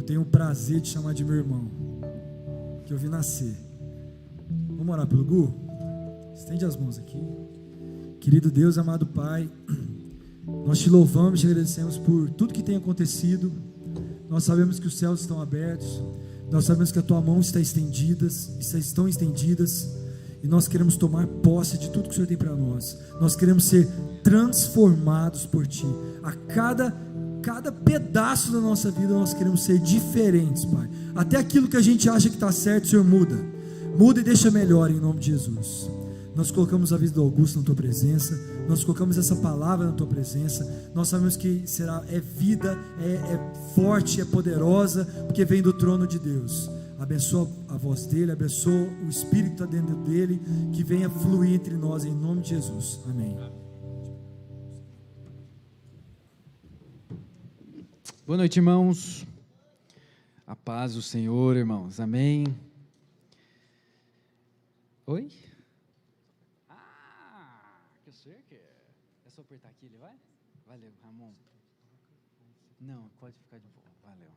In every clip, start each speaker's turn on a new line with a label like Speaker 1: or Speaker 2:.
Speaker 1: eu tenho o prazer de chamar de meu irmão, que eu vi nascer. Vamos orar pelo Gu? Estende as mãos aqui. Querido Deus, amado Pai, nós te louvamos e te agradecemos por tudo que tem acontecido. Nós sabemos que os céus estão abertos, nós sabemos que a tua mão estão estendidas, e nós queremos tomar posse de tudo que o Senhor tem para nós. Nós queremos ser transformados por ti. A cada pedaço da nossa vida nós queremos ser diferentes, Pai. Até aquilo que a gente acha que está certo, o Senhor muda e deixa melhor, em nome de Jesus. Nós colocamos a vida do Augusto na tua presença, nós colocamos essa palavra na tua presença. Nós sabemos que é vida, é forte, é poderosa, porque vem do trono de Deus. Abençoa a voz dele, abençoa o Espírito que está dentro dele, que venha fluir entre nós, em nome de Jesus, amém.
Speaker 2: Boa noite, irmãos. A paz do Senhor, irmãos, amém. Oi? Que o senhor quer? É só apertar aqui, ele vai? Valeu, Ramon. Não, pode ficar de boa, valeu.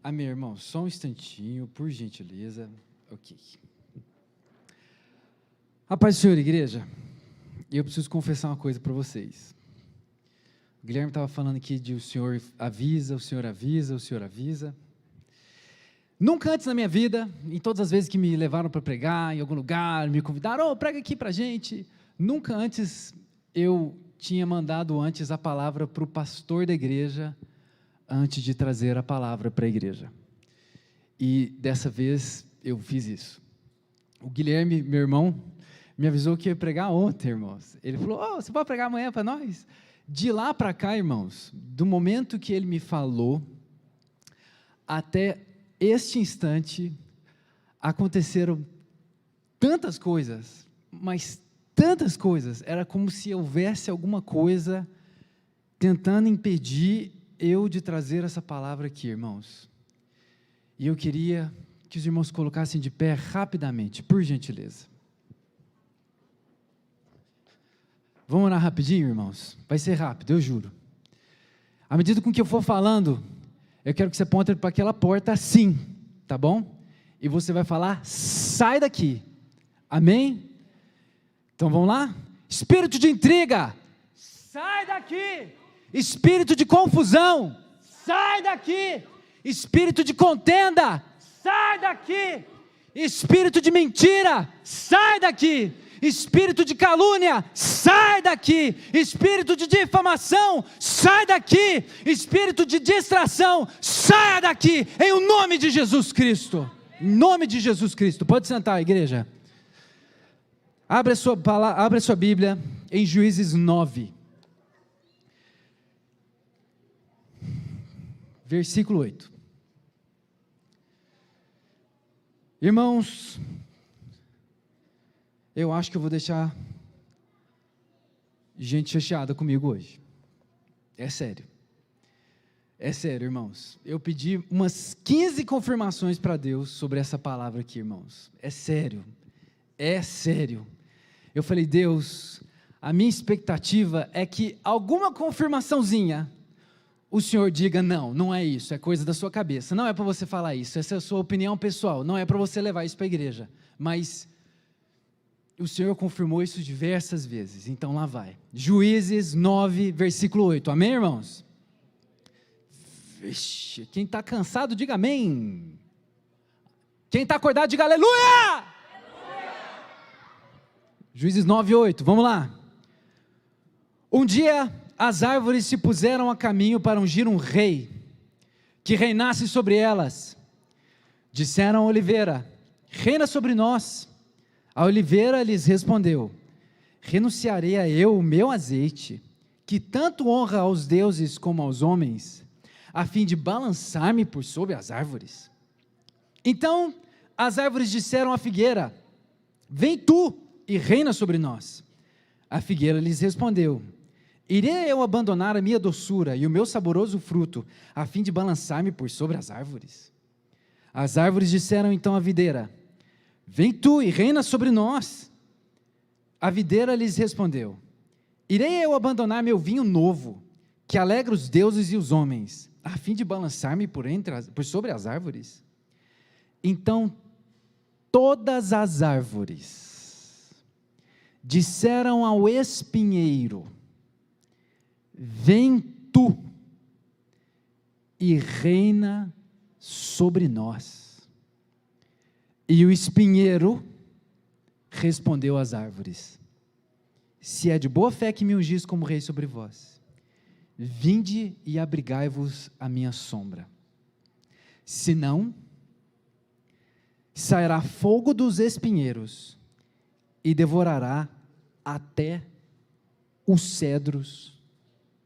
Speaker 2: Amém, irmãos, só um instantinho, por gentileza. Ok. A paz do Senhor, igreja. Eu preciso confessar uma coisa para vocês. O Guilherme estava falando aqui de o Senhor avisa, o Senhor avisa, o Senhor avisa. Nunca antes na minha vida, em todas as vezes que me levaram para pregar em algum lugar, me convidaram, prega aqui para a gente, nunca antes eu tinha mandado antes a palavra para o pastor da igreja, antes de trazer a palavra para a igreja. E dessa vez eu fiz isso. O Guilherme, meu irmão, me avisou que ia pregar ontem, irmãos. Ele falou, você pode pregar amanhã para nós? De lá para cá, irmãos, do momento que ele me falou, até este instante, aconteceram tantas coisas, mas tantas coisas, era como se houvesse alguma coisa tentando impedir eu de trazer essa palavra aqui, irmãos. E eu queria que os irmãos colocassem de pé rapidamente, por gentileza. Vamos orar rapidinho, irmãos? Vai ser rápido, eu juro. À medida com que eu for falando, eu quero que você aponte para aquela porta assim, tá bom? E você vai falar, sai daqui. Amém? Então vamos lá? Espírito de intriga, sai daqui. Espírito de confusão, sai daqui. Espírito de contenda, sai daqui. Espírito de mentira, sai daqui. Espírito de calúnia, sai daqui. Espírito de difamação, sai daqui. Espírito de distração, saia daqui, em o nome de Jesus Cristo. Em nome de Jesus Cristo. Pode sentar, igreja. Abre a sua Bíblia em Juízes 9. Versículo 8. Irmãos, eu acho que eu vou deixar gente chateada comigo hoje. É sério, irmãos. Eu pedi umas 15 confirmações para Deus sobre essa palavra aqui, irmãos. É sério. Eu falei, Deus, a minha expectativa é que alguma confirmaçãozinha o Senhor diga, não é isso, é coisa da sua cabeça, não é para você falar isso, essa é a sua opinião pessoal, não é para você levar isso para a igreja, mas o Senhor confirmou isso diversas vezes, então lá vai, Juízes 9, versículo 8, amém, irmãos? Vixe, quem está cansado, diga amém, quem está acordado, diga aleluia! Juízes 9, 8, vamos lá. Um dia as árvores se puseram a caminho para ungir um rei, que reinasse sobre elas. Disseram a oliveira, reina sobre nós. A oliveira lhes respondeu, renunciarei a eu o meu azeite, que tanto honra aos deuses como aos homens, a fim de balançar-me por sobre as árvores. Então as árvores disseram à figueira, vem tu e reina sobre nós. A figueira lhes respondeu, irei eu abandonar a minha doçura e o meu saboroso fruto, a fim de balançar-me por sobre as árvores? As árvores disseram então à videira, vem tu e reina sobre nós. A videira lhes respondeu, irei eu abandonar meu vinho novo, que alegra os deuses e os homens, a fim de balançar-me por sobre as árvores? Então todas as árvores disseram ao espinheiro: vem tu e reina sobre nós. E o espinheiro respondeu às árvores: se é de boa fé que me ungis como rei sobre vós, vinde e abrigai-vos à minha sombra. Se não, sairá fogo dos espinheiros e devorará até os cedros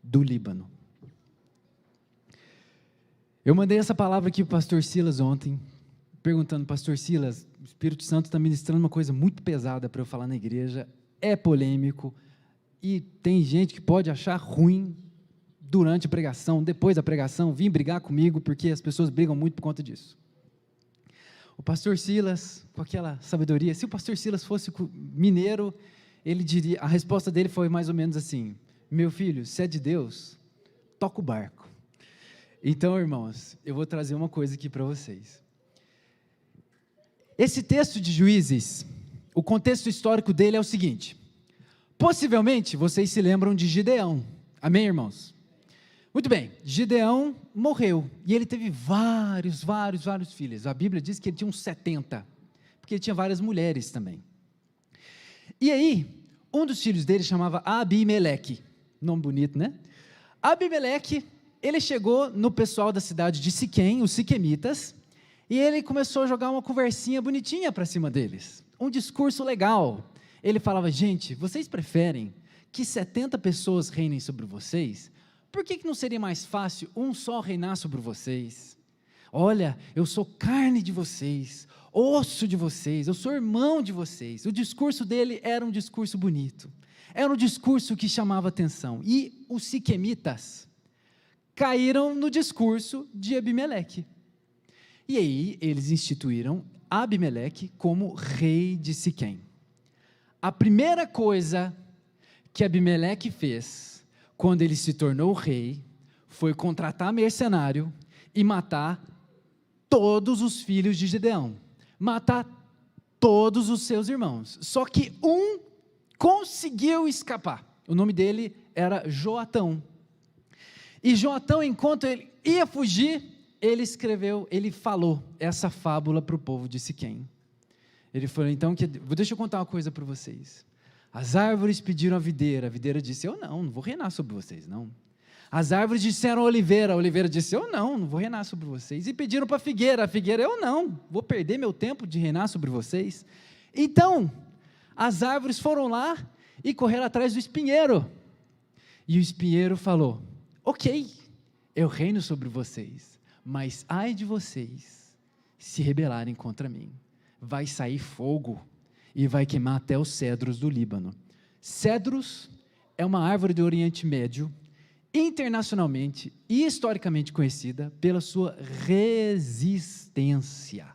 Speaker 2: do Líbano. Eu mandei essa palavra aqui para o pastor Silas ontem, perguntando: pastor Silas, o Espírito Santo está ministrando uma coisa muito pesada para eu falar na igreja, é polêmico, e tem gente que pode achar ruim durante a pregação, depois da pregação, vir brigar comigo, porque as pessoas brigam muito por conta disso. O pastor Silas, com aquela sabedoria, se o pastor Silas fosse mineiro, ele diria, a resposta dele foi mais ou menos assim: meu filho, se é de Deus, toca o barco. Então, irmãos, eu vou trazer uma coisa aqui para vocês. Esse texto de Juízes, o contexto histórico dele é o seguinte: possivelmente vocês se lembram de Gideão, amém, irmãos? Muito bem, Gideão morreu, e ele teve vários filhos. A Bíblia diz que ele tinha uns 70, porque ele tinha várias mulheres também. E aí, um dos filhos dele chamava Abimeleque, nome bonito, né? Abimeleque, ele chegou no pessoal da cidade de Siquém, os siquemitas, e ele começou a jogar uma conversinha bonitinha para cima deles, um discurso legal. Ele falava: gente, vocês preferem que 70 pessoas reinem sobre vocês? Por que não seria mais fácil um só reinar sobre vocês? Olha, eu sou carne de vocês, osso de vocês, eu sou irmão de vocês. O discurso dele era um discurso bonito, era um discurso que chamava atenção, e os siquemitas caíram no discurso de Abimeleque, e aí eles instituíram Abimeleque como rei de Siquém. A primeira coisa que Abimeleque fez, quando ele se tornou rei, foi contratar mercenário e matar todos os filhos de Gideão, matar todos os seus irmãos. Só que um conseguiu escapar, o nome dele era Joatão. E Joatão, enquanto ele ia fugir, ele falou essa fábula para o povo de Siquém. Ele falou então que, deixa eu contar uma coisa para vocês. As árvores pediram a videira disse: eu não vou reinar sobre vocês, não. As árvores disseram a oliveira disse: eu não vou reinar sobre vocês. E pediram para a figueira, eu não, vou perder meu tempo de reinar sobre vocês. Então, as árvores foram lá e correram atrás do espinheiro. E o espinheiro falou: ok, eu reino sobre vocês, mas ai de vocês se rebelarem contra mim. Vai sair fogo e vai queimar até os cedros do Líbano. Cedros é uma árvore do Oriente Médio, internacionalmente e historicamente conhecida pela sua resistência.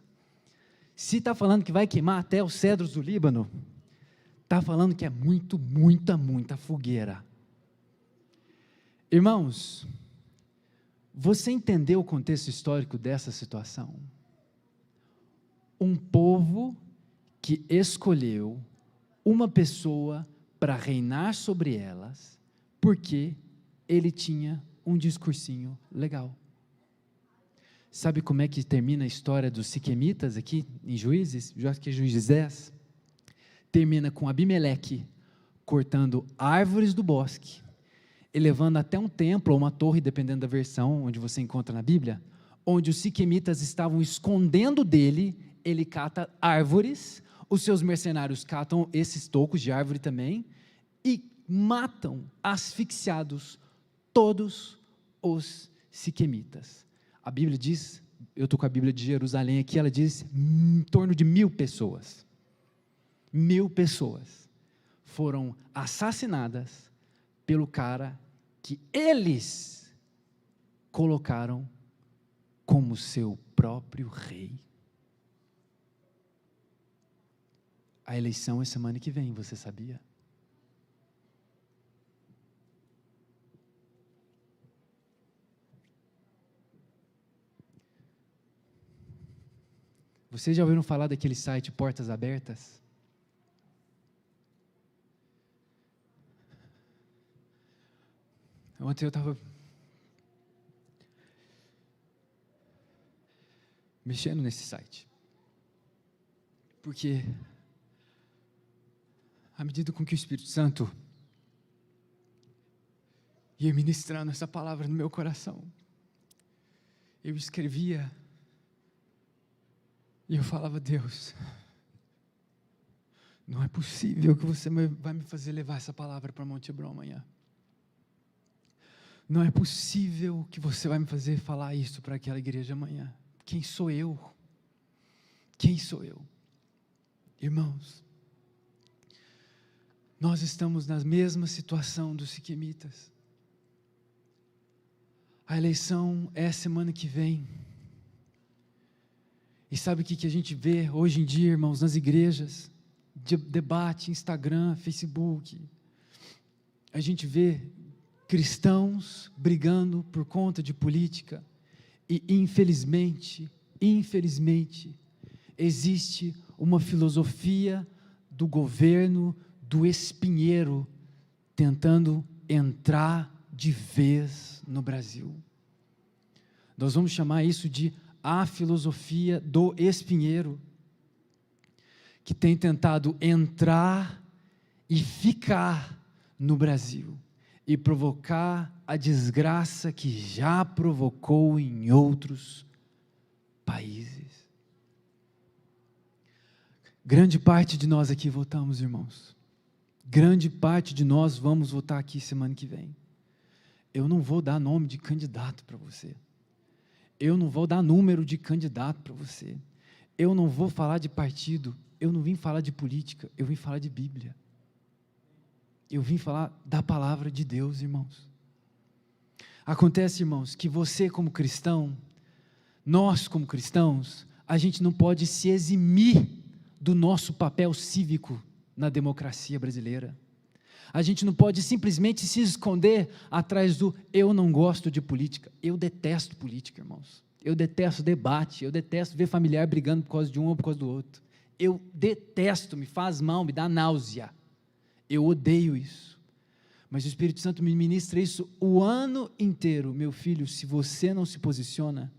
Speaker 2: Se está falando que vai queimar até os cedros do Líbano, está falando que é muita fogueira. Irmãos, você entendeu o contexto histórico dessa situação? Um povo que escolheu uma pessoa para reinar sobre elas, porque ele tinha um discursinho legal. Sabe como é que termina a história dos siquemitas aqui em Juízes? Acho que é Juízes 10. Termina com Abimeleque cortando árvores do bosque, elevando até um templo ou uma torre, dependendo da versão onde você encontra na Bíblia, onde os siquemitas estavam escondendo dele. Ele cata árvores, os seus mercenários catam esses tocos de árvore também, e matam, asfixiados, todos os siquemitas. A Bíblia diz, eu estou com a Bíblia de Jerusalém aqui, ela diz em torno de 1.000 pessoas. 1.000 pessoas foram assassinadas pelo cara que eles colocaram como seu próprio rei. A eleição é semana que vem, você sabia? Vocês já ouviram falar daquele site Portas Abertas? Ontem eu estava mexendo nesse site, porque à medida com que o Espírito Santo ia ministrando essa palavra no meu coração, eu escrevia e eu falava: Deus, não é possível que você vai me fazer levar essa palavra para Monte Hebron amanhã. Não é possível que você vai me fazer falar isso para aquela igreja amanhã. Quem sou eu? Quem sou eu? Irmãos, nós estamos na mesma situação dos siquemitas. A eleição é semana que vem. E sabe o que a gente vê hoje em dia, irmãos, nas igrejas? Debate, Instagram, Facebook. A gente vê cristãos brigando por conta de política. E infelizmente, existe uma filosofia do governo do espinheiro tentando entrar de vez no Brasil. Nós vamos chamar isso de a filosofia do espinheiro, que tem tentado entrar e ficar no Brasil e provocar a desgraça que já provocou em outros países. Grande parte de nós aqui votamos, irmãos. Grande parte de nós vamos votar aqui semana que vem. Eu não vou dar nome de candidato para você. Eu não vou dar número de candidato para você. Eu não vou falar de partido. Eu não vim falar de política. Eu vim falar de Bíblia. Eu vim falar da palavra de Deus, irmãos. Acontece, irmãos, que você como cristão, nós como cristãos, a gente não pode se eximir do nosso papel cívico na democracia brasileira. A gente não pode simplesmente se esconder atrás do eu não gosto de política. Eu detesto política, irmãos. Eu detesto debate, eu detesto ver familiar brigando por causa de um ou por causa do outro. Eu detesto, me faz mal, me dá náusea. Eu odeio isso. Mas o Espírito Santo me ministra isso o ano inteiro. Meu filho, se você não se posiciona,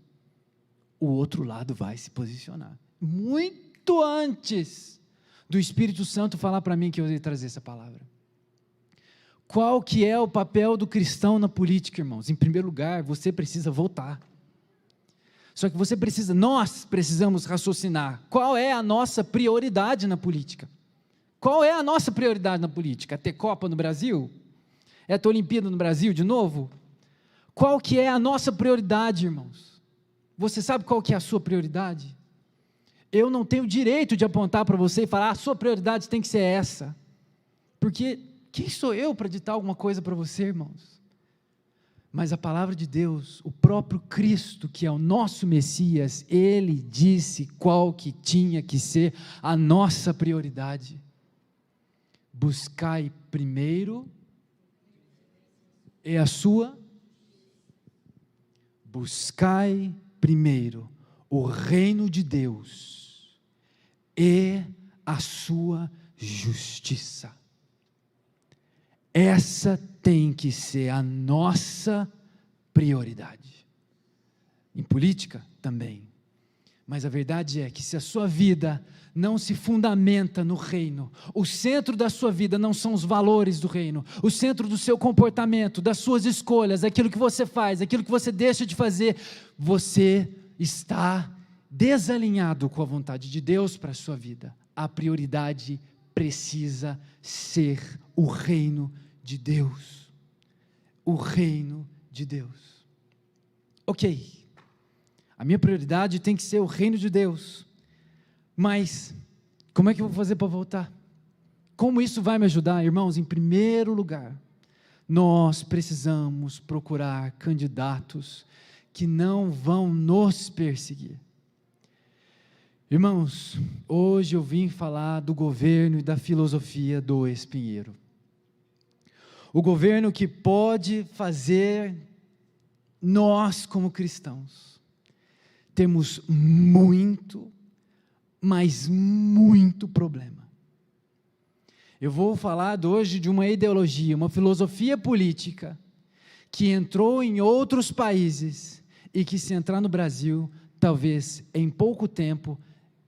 Speaker 2: o outro lado vai se posicionar. Muito antes do Espírito Santo falar para mim que eu ia trazer essa palavra. Qual que é o papel do cristão na política, irmãos? Em primeiro lugar, você precisa votar. Só que nós precisamos raciocinar. Qual é a nossa prioridade na política? Qual é a nossa prioridade na política? É ter Copa no Brasil? É ter Olimpíada no Brasil de novo? Qual que é a nossa prioridade, irmãos? Você sabe qual que é a sua prioridade? Eu não tenho direito de apontar para você e falar, a sua prioridade tem que ser essa. Porque quem sou eu para ditar alguma coisa para você, irmãos? Mas a palavra de Deus, o próprio Cristo, que é o nosso Messias, Ele disse qual que tinha que ser a nossa prioridade. Buscai primeiro, é a sua, buscai primeiro o reino de Deus e a sua justiça. Essa tem que ser a nossa prioridade. Em política também. Mas a verdade é que se a sua vida não se fundamenta no reino, o centro da sua vida não são os valores do reino, o centro do seu comportamento, das suas escolhas, aquilo que você faz, aquilo que você deixa de fazer, você está desalinhado com a vontade de Deus para a sua vida. A prioridade precisa ser o reino de Deus. O reino de Deus. Ok. A minha prioridade tem que ser o reino de Deus. Mas, como é que eu vou fazer para voltar? Como isso vai me ajudar? Irmãos, em primeiro lugar, nós precisamos procurar candidatos que não vão nos perseguir. Irmãos, hoje eu vim falar do governo e da filosofia do espinheiro. O governo que pode fazer nós, como cristãos, temos muito, mas muito problema. Eu vou falar hoje de uma ideologia, uma filosofia política, que entrou em outros países, e que se entrar no Brasil, talvez em pouco tempo,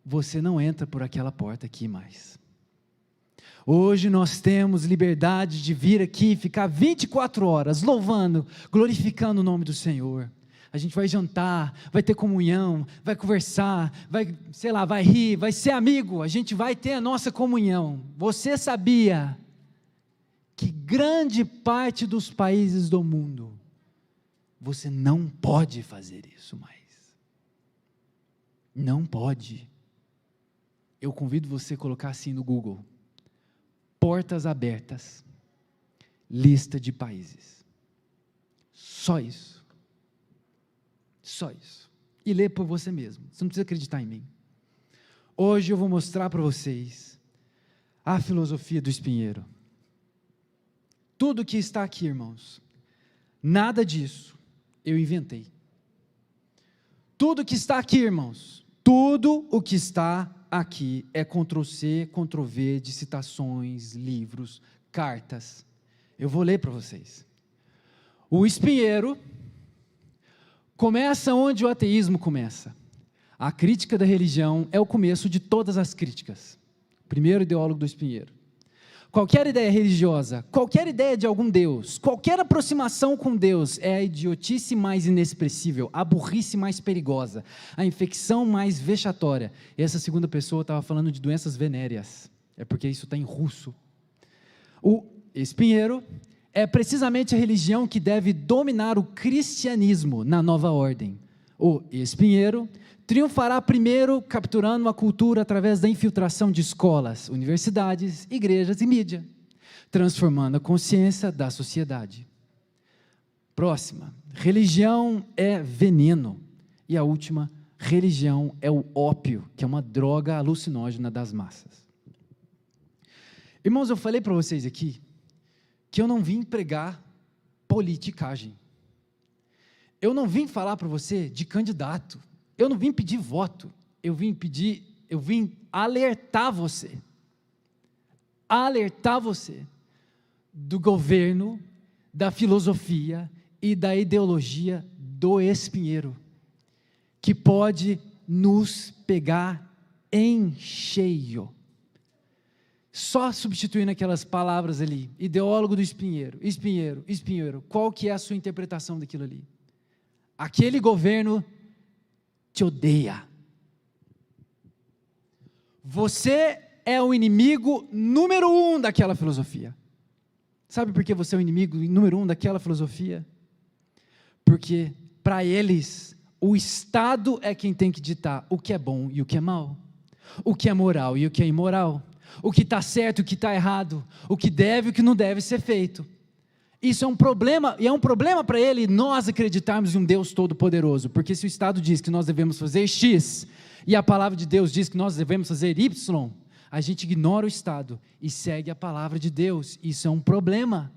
Speaker 2: você não entra por aquela porta aqui mais. Hoje nós temos liberdade de vir aqui, ficar 24 horas, louvando, glorificando o nome do Senhor. A gente vai jantar, vai ter comunhão, vai conversar, vai rir, vai ser amigo, a gente vai ter a nossa comunhão. Você sabia que grande parte dos países do mundo, você não pode fazer isso mais. Não pode. Eu convido você a colocar assim no Google: portas abertas, lista de países. Só isso. Só isso. E lê por você mesmo. Você não precisa acreditar em mim. Hoje eu vou mostrar para vocês a filosofia do espinheiro. Tudo que está aqui, irmãos, nada disso eu inventei. Tudo que está aqui, irmãos, tudo o que está aqui é Ctrl+C, Ctrl+V de citações, livros, cartas. Eu vou ler para vocês. O espinheiro começa onde o ateísmo começa. A crítica da religião é o começo de todas as críticas. Primeiro ideólogo do espinheiro. Qualquer ideia religiosa, qualquer ideia de algum Deus, qualquer aproximação com Deus é a idiotice mais inexpressível, a burrice mais perigosa, a infecção mais vexatória. E essa segunda pessoa estava falando de doenças venéreas, é porque isso está em russo. O espinheiro é precisamente a religião que deve dominar o cristianismo na nova ordem. O espinheiro triunfará primeiro capturando a cultura através da infiltração de escolas, universidades, igrejas e mídia, transformando a consciência da sociedade. Próxima, religião é veneno. E a última, religião é o ópio, que é uma droga alucinógena das massas. Irmãos, eu falei para vocês aqui que eu não vim pregar politicagem. Eu não vim falar para você de candidato. Eu não vim pedir voto. Eu vim alertar você do governo, da filosofia e da ideologia do espinheiro, que pode nos pegar em cheio. Só substituindo aquelas palavras ali, ideólogo do espinheiro, espinheiro, espinheiro, qual que é a sua interpretação daquilo ali? Aquele governo te odeia. Você é o inimigo número 1 daquela filosofia. Sabe por que você é o inimigo número 1 daquela filosofia? Porque, para eles, o Estado é quem tem que ditar o que é bom e o que é mal, o que é moral e o que é imoral, o que está certo e o que está errado, o que deve e o que não deve ser feito. Isso é um problema, e é um problema para ele nós acreditarmos em um Deus todo-poderoso, porque se o Estado diz que nós devemos fazer X, e a palavra de Deus diz que nós devemos fazer Y, a gente ignora o Estado e segue a palavra de Deus. Isso é um problema.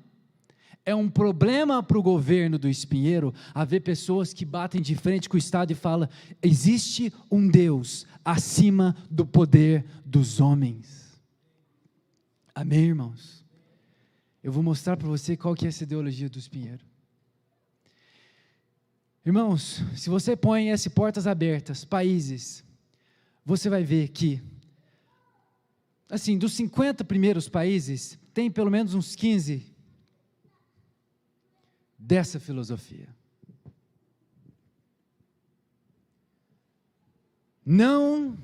Speaker 2: É um problema para o governo do espinheiro haver pessoas que batem de frente com o Estado e falam: existe um Deus acima do poder dos homens. Amém, irmãos? Eu vou mostrar para você qual que é essa ideologia do espinheiro. Irmãos, se você põe esse portas abertas, países, você vai ver que, assim, dos 50 primeiros países, tem pelo menos uns 15 dessa filosofia. Não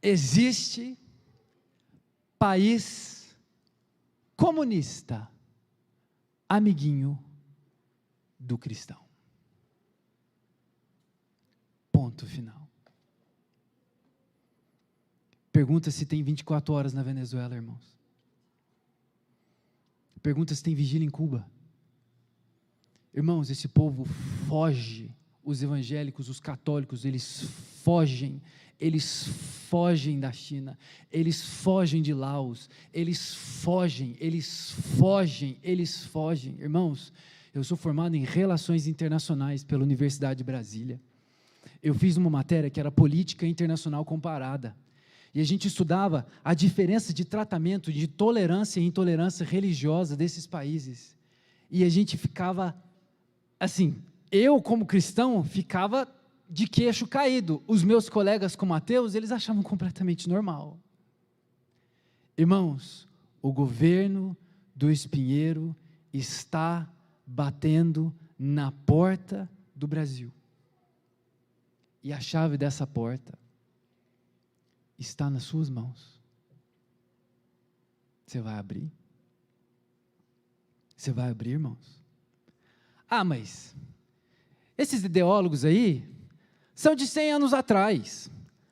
Speaker 2: existe país comunista amiguinho do cristão. Ponto final. Pergunta se tem 24 horas na Venezuela, irmãos. Pergunta se tem vigília em Cuba. Irmãos, esse povo foge. Os evangélicos, os católicos, eles fogem da China, eles fogem de Laos, eles fogem. Irmãos, eu sou formado em Relações Internacionais pela Universidade de Brasília. eu fiz uma matéria que era política internacional comparada. E a gente estudava a diferença de tratamento, de tolerância e intolerância religiosa desses países. E a gente ficava, assim, eu como cristão ficava de queixo caído. Os meus colegas como ateus, eles achavam completamente normal. Irmãos, o governo do Espinheiro está batendo na porta do Brasil. E a chave dessa porta está nas suas mãos. Você vai abrir? Você vai abrir, irmãos? Ah, mas esses ideólogos aí são de 100 anos atrás.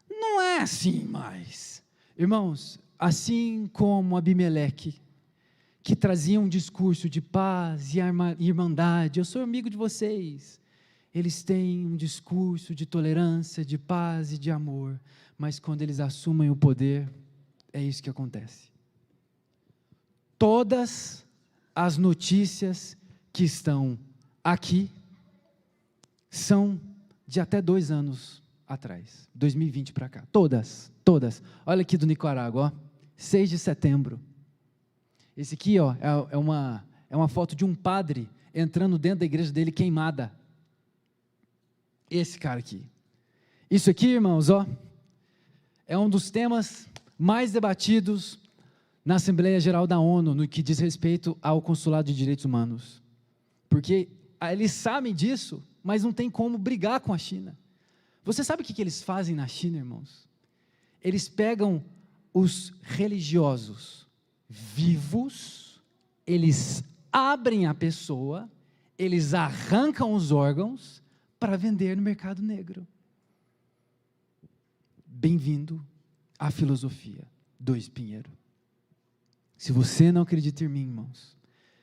Speaker 2: Não é assim mais. Irmãos, assim como Abimeleque, que trazia um discurso de paz e irmandade, eu sou amigo de vocês. Eles têm um discurso de tolerância, de paz e de amor, mas quando eles assumem o poder, é isso que acontece. Todas as notícias que estão aqui são de até 2 anos atrás, 2020 para cá, todas. Olha aqui do Nicarágua, 6 de setembro. Esse aqui, ó, é uma foto de um padre entrando dentro da igreja dele queimada. Esse cara aqui. Isso aqui, irmãos, ó, é um dos temas mais debatidos na Assembleia Geral da ONU, no que diz respeito ao Consulado de Direitos Humanos. Porque eles sabem disso, mas não tem como brigar com a China. Você sabe o que eles fazem na China, irmãos? Eles pegam os religiosos vivos, eles abrem a pessoa, eles arrancam os órgãos para vender no mercado negro. Bem-vindo à filosofia do Espinheiro. Se você não acredita em mim, irmãos,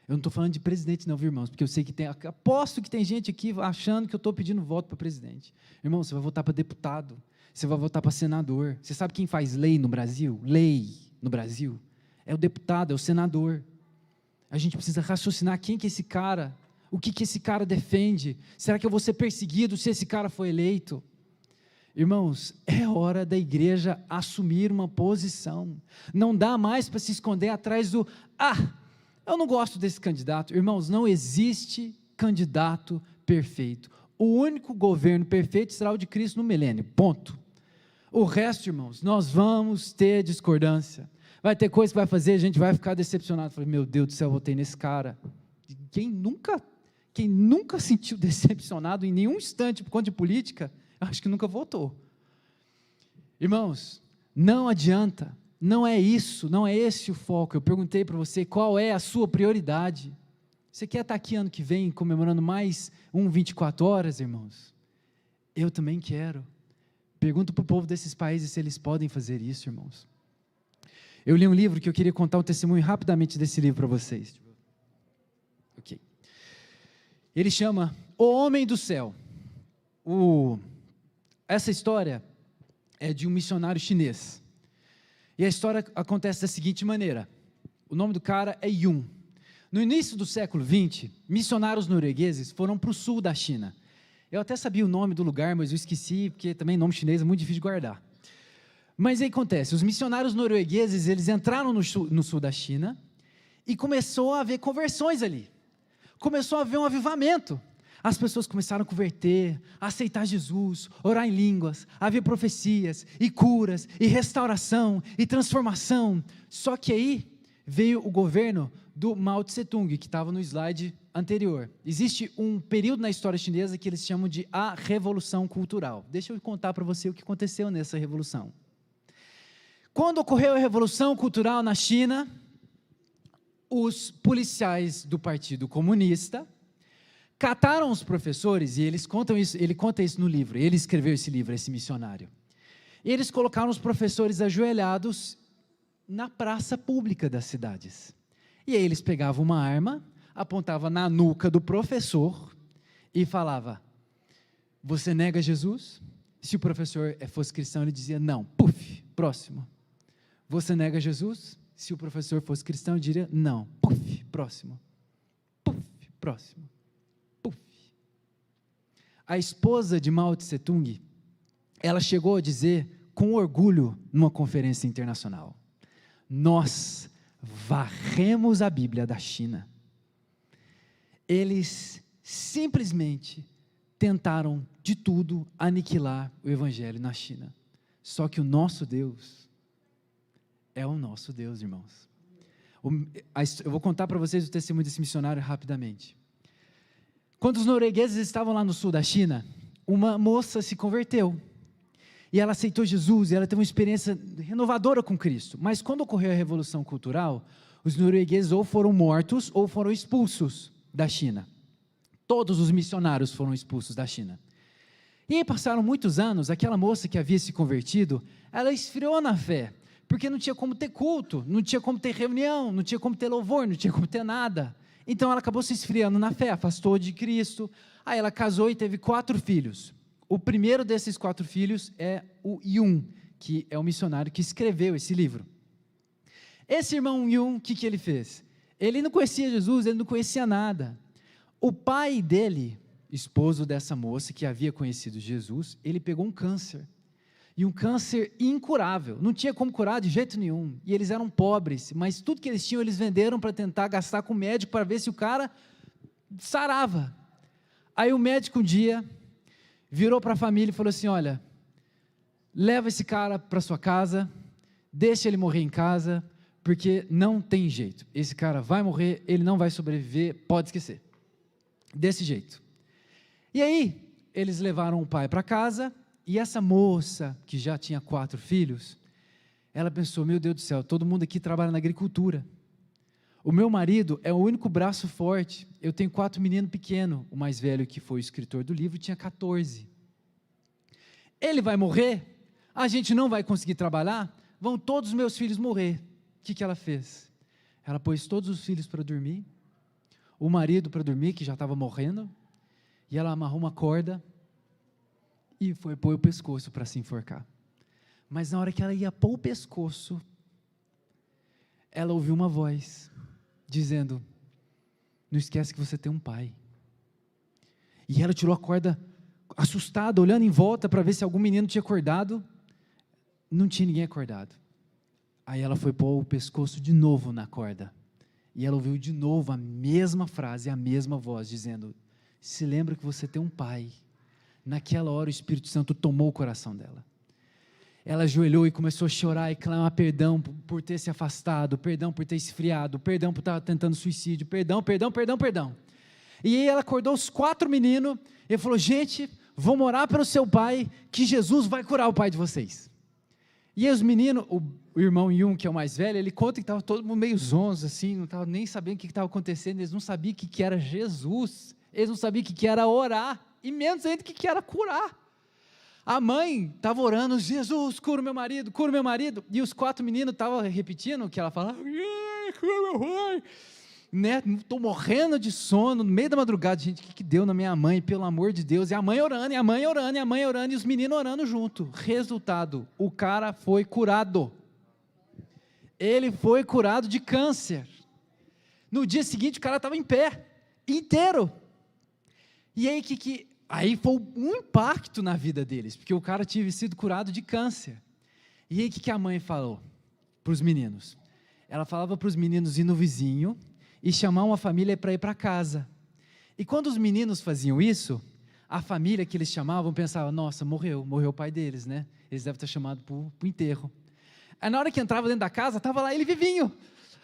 Speaker 2: eu não estou falando de presidente não, viu, irmãos, porque eu sei que aposto que tem gente aqui achando que eu estou pedindo voto para presidente. Irmão, você vai votar para deputado, você vai votar para senador. Você sabe quem faz lei no Brasil? Lei no Brasil é o deputado, é o senador. A gente precisa raciocinar quem que é esse cara, o que esse cara defende. Será que eu vou ser perseguido se esse cara for eleito? Irmãos, é hora da igreja assumir uma posição. Não dá mais para se esconder atrás do eu não gosto desse candidato. Irmãos, não existe candidato perfeito. O único governo perfeito será o de Cristo no milênio, ponto. O resto, irmãos, nós vamos ter discordância. Vai ter coisa que vai fazer, a gente vai ficar decepcionado. Falei, meu Deus do céu, eu votei nesse cara. Quem nunca se sentiu decepcionado em nenhum instante por conta de política, acho que nunca votou. Irmãos, não adianta, não é isso, não é esse o foco. Eu perguntei para você qual é a sua prioridade. Você quer estar aqui ano que vem comemorando mais 24 horas, irmãos? Eu também quero. Pergunto para o povo desses países se eles podem fazer isso, irmãos. Eu li um livro que eu queria contar um testemunho rapidamente desse livro para vocês. Ok. Ele chama O Homem do Céu. Essa história é de um missionário chinês. E a história acontece da seguinte maneira. O nome do cara é Yun. No início do século XX, missionários noruegueses foram para o sul da China. Eu até sabia o nome do lugar, mas eu esqueci, porque também nome chinês é muito difícil de guardar. Mas aí acontece, os missionários noruegueses, eles entraram no sul da China e começou a haver conversões ali. Começou a haver um avivamento. As pessoas começaram a converter, a aceitar Jesus, orar em línguas, a haver profecias, e curas, e restauração, e transformação. Só que aí veio o governo do Mao Tse Tung, que estava no slide anterior. Existe um período na história chinesa que eles chamam de a Revolução Cultural. Deixa eu contar para você o que aconteceu nessa revolução. Quando ocorreu a Revolução Cultural na China, os policiais do Partido Comunista cataram os professores, e eles contam isso, ele conta isso no livro, ele escreveu esse livro, esse missionário. E eles colocaram os professores ajoelhados na praça pública das cidades. E aí eles pegavam uma arma, apontavam na nuca do professor e falava: você nega Jesus? Se o professor fosse cristão, ele dizia não. Puf, próximo. Você nega Jesus? Se o professor fosse cristão, ele diria não. Puf, próximo. Puf, próximo. Puf. A esposa de Mao Tse Tung, ela chegou a dizer com orgulho numa conferência internacional: nós varremos a Bíblia da China. Eles simplesmente tentaram de tudo aniquilar o Evangelho na China. Só que o nosso Deus é o nosso Deus, irmãos. Eu vou contar para vocês o testemunho desse missionário rapidamente. Quando os noruegueses estavam lá no sul da China, uma moça se converteu. E ela aceitou Jesus, e ela teve uma experiência renovadora com Cristo. Mas quando ocorreu a Revolução Cultural, os noruegueses ou foram mortos ou foram expulsos da China. Todos os missionários foram expulsos da China. E aí passaram muitos anos, aquela moça que havia se convertido, ela esfriou na fé, porque não tinha como ter culto, não tinha como ter reunião, não tinha como ter louvor, não tinha como ter nada. Então ela acabou se esfriando na fé, afastou de Cristo. Aí ela casou e teve 4 filhos. O primeiro desses 4 filhos é o Yun, que é o missionário que escreveu esse livro. Esse irmão Yun, o que ele fez? Ele não conhecia Jesus, ele não conhecia nada. O pai dele, esposo dessa moça que havia conhecido Jesus, ele pegou um câncer. E um câncer incurável, não tinha como curar de jeito nenhum. E eles eram pobres, mas tudo que eles tinham, eles venderam para tentar gastar com o médico, para ver se o cara sarava. Aí o médico um dia virou para a família e falou assim: olha, leva esse cara para sua casa, deixa ele morrer em casa, porque não tem jeito. Esse cara vai morrer, ele não vai sobreviver, pode esquecer. Desse jeito. E aí, eles levaram o pai para casa, e essa moça, que já tinha 4 filhos, ela pensou: meu Deus do céu, todo mundo aqui trabalha na agricultura. O meu marido é o único braço forte, eu tenho 4 meninos pequenos, o mais velho, que foi o escritor do livro, tinha 14. Ele vai morrer, a gente não vai conseguir trabalhar, vão todos os meus filhos morrer. O que ela fez? Ela pôs todos os filhos para dormir, o marido para dormir, que já estava morrendo, e ela amarrou uma corda, e foi pôr o pescoço para se enforcar. Mas na hora que ela ia pôr o pescoço, ela ouviu uma voz, dizendo: não esquece que você tem um pai. E ela tirou a corda, assustada, olhando em volta para ver se algum menino tinha acordado. Não tinha ninguém acordado. Aí ela foi pôr o pescoço de novo na corda, e ela ouviu de novo a mesma frase, a mesma voz, dizendo: se lembra que você tem um pai. Naquela hora o Espírito Santo tomou o coração dela. Ela ajoelhou e começou a chorar e clamar perdão por ter se afastado, perdão por ter esfriado, perdão por estar tentando suicídio, perdão. E aí ela acordou os 4 meninos e falou: gente, vamos orar pelo seu pai, que Jesus vai curar o pai de vocês. E aí os meninos, o irmão Yun, que é o mais velho, ele conta que estava todo mundo meio zonzo, assim, não estava nem sabendo o que estava acontecendo, eles não sabiam o que era Jesus, eles não sabiam o que era orar, e menos ainda o que era curar. A mãe estava orando: Jesus, cura o meu marido, e os 4 meninos estavam repetindo o que ela falava: cura meu pai, né? Estou morrendo de sono, no meio da madrugada. Gente, o que deu na minha mãe, pelo amor de Deus? E a mãe orando, e os meninos orando junto. Resultado, o cara foi curado. Ele foi curado de câncer. No dia seguinte o cara estava em pé, inteiro. E aí aí foi um impacto na vida deles, porque o cara tinha sido curado de câncer. E aí o que a mãe falou para os meninos? Ela falava para os meninos ir no vizinho e chamar uma família para ir para casa. E quando os meninos faziam isso, a família que eles chamavam pensava: nossa, morreu o pai deles, né? Eles devem ter chamado para o enterro. Aí na hora que entrava dentro da casa, estava lá ele vivinho,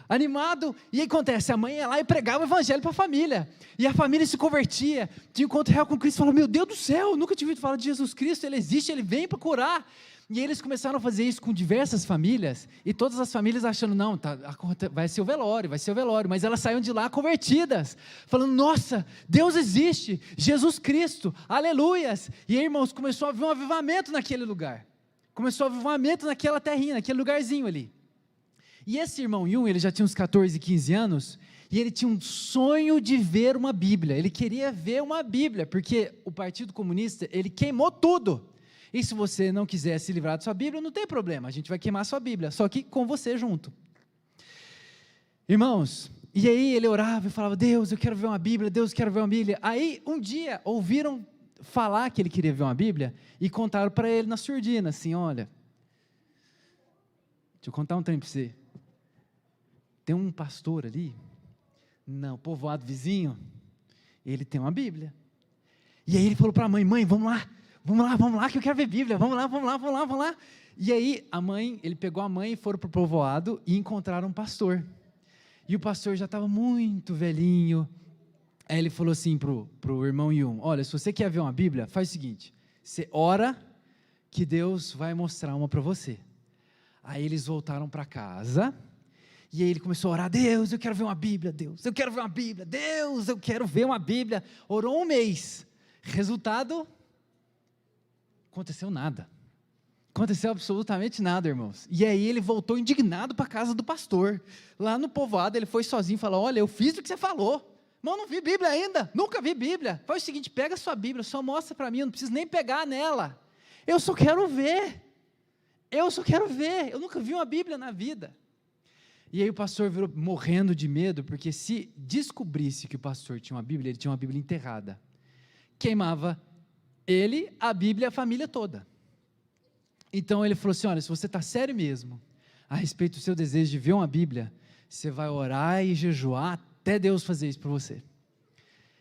Speaker 2: animado. E aí acontece, a mãe ia lá e pregava o evangelho para a família, e a família se convertia, tinha um encontro real com Cristo, falava: meu Deus do céu, nunca tinha ouvido falar de Jesus Cristo, Ele existe, Ele vem para curar. E eles começaram a fazer isso com diversas famílias, e todas as famílias achando: não, vai ser o velório, mas elas saíam de lá convertidas, falando: nossa, Deus existe, Jesus Cristo, aleluias. E aí, irmãos, começou a haver um avivamento naquele lugar, começou um avivamento naquela terrinha, naquele lugarzinho ali. E esse irmão Yun, ele já tinha uns 14, 15 anos, e ele tinha um sonho de ver uma Bíblia. Ele queria ver uma Bíblia, porque o Partido Comunista, ele queimou tudo. E se você não quiser se livrar da sua Bíblia, não tem problema, a gente vai queimar a sua Bíblia, só que com você junto. Irmãos, e aí ele orava e falava: Deus, eu quero ver uma Bíblia, Deus, eu quero ver uma Bíblia. Aí um dia ouviram falar que ele queria ver uma Bíblia e contaram para ele na surdina, assim, olha, deixa eu contar um trem para você. Tem um pastor ali, no povoado vizinho, ele tem uma Bíblia. E aí ele falou para a mãe, vamos lá, que eu quero ver Bíblia, vamos lá. E aí ele pegou a mãe e foram para o povoado e encontraram um pastor. E o pastor já estava muito velhinho. Aí ele falou assim para o irmão Yun, olha, se você quer ver uma Bíblia, faz o seguinte, você ora que Deus vai mostrar uma para você. Aí eles voltaram para casa, e aí ele começou a orar, Deus, eu quero ver uma Bíblia, Deus, eu quero ver uma Bíblia, Deus, eu quero ver uma Bíblia. Orou um mês, resultado, aconteceu nada. Aconteceu absolutamente nada, irmãos. E aí ele voltou indignado para a casa do pastor. Lá no povoado, ele foi sozinho e falou, olha, eu fiz o que você falou. Mas eu não vi Bíblia ainda, nunca vi Bíblia. Faz o seguinte, pega a sua Bíblia, só mostra para mim, eu não preciso nem pegar nela. Eu só quero ver. Eu nunca vi uma Bíblia na vida. E aí o pastor virou morrendo de medo, porque se descobrisse que o pastor tinha uma Bíblia, ele tinha uma Bíblia enterrada. Queimava ele, a Bíblia e a família toda. Então ele falou assim, olha, se você está sério mesmo a respeito do seu desejo de ver uma Bíblia, você vai orar e jejuar até Deus fazer isso para você.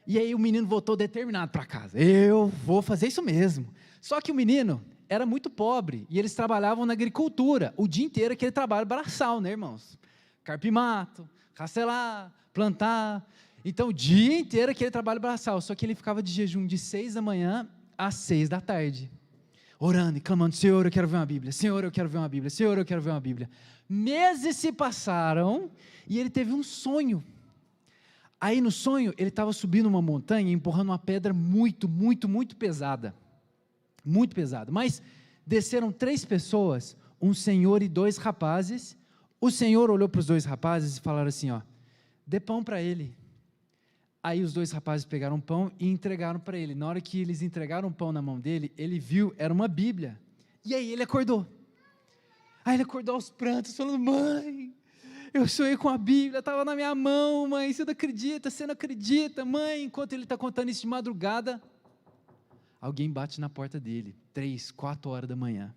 Speaker 2: E aí o menino voltou determinado para casa, eu vou fazer isso mesmo. Só que o menino era muito pobre, e eles trabalhavam na agricultura, o dia inteiro aquele trabalho braçal, né, irmãos? Carpir mato, rastelar, plantar, então o dia inteiro aquele trabalho braçal, só que ele ficava de jejum de 6 da manhã às 6 da tarde, orando e clamando, Senhor, eu quero ver uma Bíblia, Senhor, eu quero ver uma Bíblia, Senhor, eu quero ver uma Bíblia. Meses se passaram, e ele teve um sonho. Aí no sonho, ele estava subindo uma montanha, empurrando uma pedra muito pesada, mas desceram 3 pessoas, um senhor e 2 rapazes. O senhor olhou para os 2 rapazes e falaram assim, ó, dê pão para ele. Aí os 2 rapazes pegaram pão e entregaram para ele. Na hora que eles entregaram o pão na mão dele, ele viu, era uma Bíblia. E aí ele acordou. Aí ele acordou aos prantos, falando, mãe, eu sonhei com a Bíblia, estava na minha mão, mãe, você não acredita, mãe. Enquanto ele está contando isso de madrugada, alguém bate na porta dele, 3, 4 horas da manhã.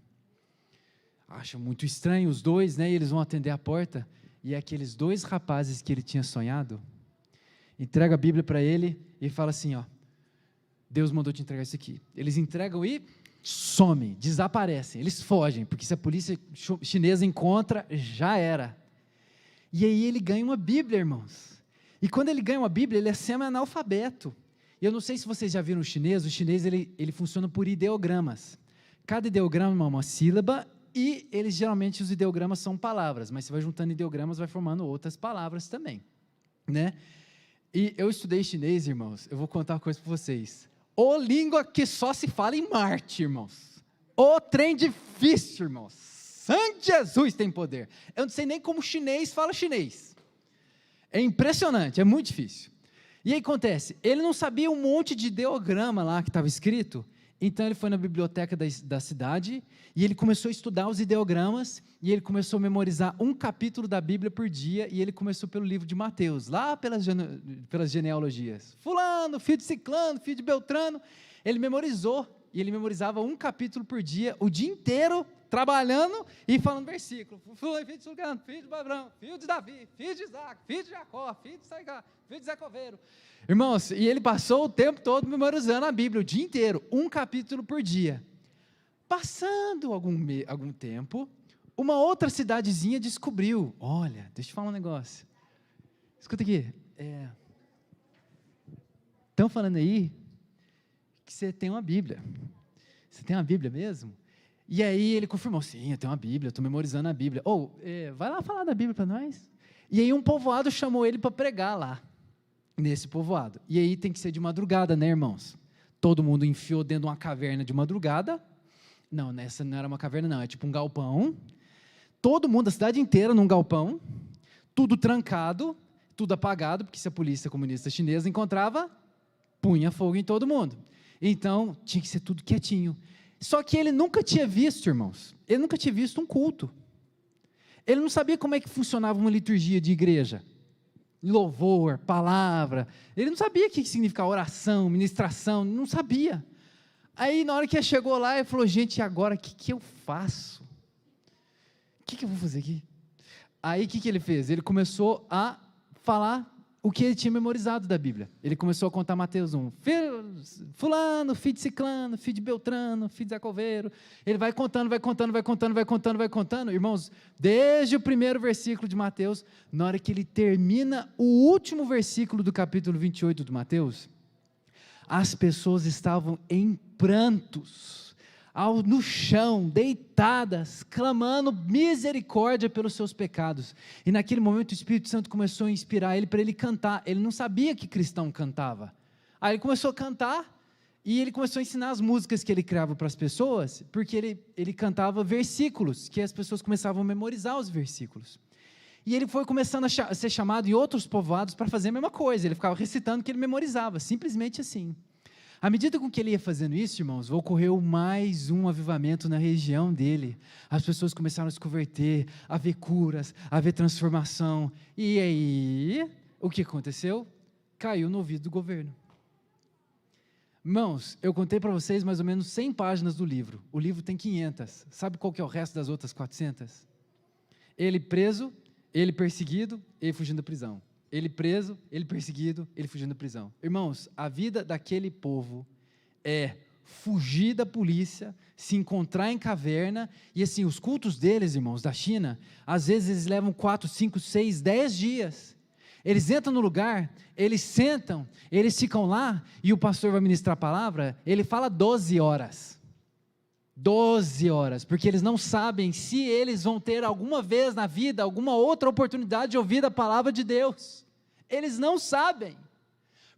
Speaker 2: Acha muito estranho os 2, né? E eles vão atender a porta, e aqueles 2 rapazes que ele tinha sonhado, entrega a Bíblia para ele e fala assim, ó, Deus mandou te entregar isso aqui. Eles entregam e somem, desaparecem, eles fogem, porque se a polícia chinesa encontra, já era. E aí ele ganha uma Bíblia, irmãos. E quando ele ganha uma Bíblia, ele é semi-analfabeto. E eu não sei se vocês já viram o chinês ele funciona por ideogramas. Cada ideograma é uma sílaba, e geralmente os ideogramas são palavras, mas você vai juntando ideogramas, vai formando outras palavras também, né? E eu estudei chinês, irmãos, eu vou contar uma coisa para vocês. Ô língua que só se fala em Marte, irmãos. Ô trem difícil, irmãos. Sangue de Jesus tem poder. Eu não sei nem como o chinês fala chinês. É impressionante, é muito difícil. E aí acontece, ele não sabia um monte de ideograma lá que estava escrito, então ele foi na biblioteca da cidade, e ele começou a estudar os ideogramas, e ele começou a memorizar um capítulo da Bíblia por dia, e ele começou pelo livro de Mateus, lá pelas genealogias. Fulano, filho de Ciclano, filho de Beltrano, ele memorizou, e ele memorizava um capítulo por dia, o dia inteiro, trabalhando e falando versículo. Fulano, filho de Ciclano, filho de Abraão, filho de Davi, filho de Isaac, filho de Jacó, filho de Saicá, filho de Zé Coveiro. Irmãos, e ele passou o tempo todo memorizando a Bíblia, o dia inteiro, um capítulo por dia. Passando algum tempo, uma outra cidadezinha descobriu, olha, deixa eu te falar um negócio, escuta aqui, estão falando aí que você tem uma Bíblia, você tem uma Bíblia mesmo? E aí ele confirmou, sim, eu tenho uma Bíblia, estou memorizando a Bíblia. Vai lá falar da Bíblia para nós. E aí um povoado chamou ele para pregar lá, nesse povoado. E aí tem que ser de madrugada, né, irmãos? Todo mundo enfiou dentro de uma caverna de madrugada. Não, essa não era uma caverna, não, é tipo um galpão. Todo mundo, a cidade inteira num galpão, tudo trancado, tudo apagado, porque se a polícia comunista chinesa encontrava, punha fogo em todo mundo. Então, tinha que ser tudo quietinho. Só que ele nunca tinha visto, irmãos, ele nunca tinha visto um culto. Ele não sabia como é que funcionava uma liturgia de igreja. Louvor, palavra. Ele não sabia o que significava oração, ministração, não sabia. Aí, na hora que ele chegou lá, ele falou, gente, e agora, o que eu faço? O que eu vou fazer aqui? Aí, o que ele fez? Ele começou a falar o que ele tinha memorizado da Bíblia. Ele começou a contar Mateus 1. Fulano, filho de Ciclano, filho de Beltrano, filho de Zacoveiro. Ele vai contando. Irmãos, desde o primeiro versículo de Mateus, na hora que ele termina o último versículo do capítulo 28 de Mateus, as pessoas estavam em prantos, no chão, deitadas, clamando misericórdia pelos seus pecados. E naquele momento o Espírito Santo começou a inspirar ele para ele cantar. Ele não sabia que cristão cantava. Aí ele começou a cantar e ele começou a ensinar as músicas que ele criava para as pessoas, porque ele cantava versículos, que as pessoas começavam a memorizar os versículos. E ele foi começando a ser chamado em outros povoados para fazer a mesma coisa. Ele ficava recitando o que ele memorizava, simplesmente assim. À medida com que ele ia fazendo isso, irmãos, ocorreu mais um avivamento na região dele. As pessoas começaram a se converter, a ver curas, a ver transformação. E aí, o que aconteceu? Caiu no ouvido do governo. Irmãos, eu contei para vocês mais ou menos 100 páginas do livro. O livro tem 500. Sabe qual que é o resto das outras 400? Ele preso, ele perseguido, ele fugindo da prisão. Ele preso, ele perseguido, ele fugindo da prisão. Irmãos, a vida daquele povo é fugir da polícia, se encontrar em caverna, e assim, os cultos deles, irmãos, da China, às vezes eles levam 4, 5, 6, 10 dias. Eles entram no lugar, eles sentam, eles ficam lá, e o pastor vai ministrar a palavra, ele fala 12 horas. 12 horas, porque eles não sabem se eles vão ter alguma vez na vida, alguma outra oportunidade de ouvir a palavra de Deus. Eles não sabem,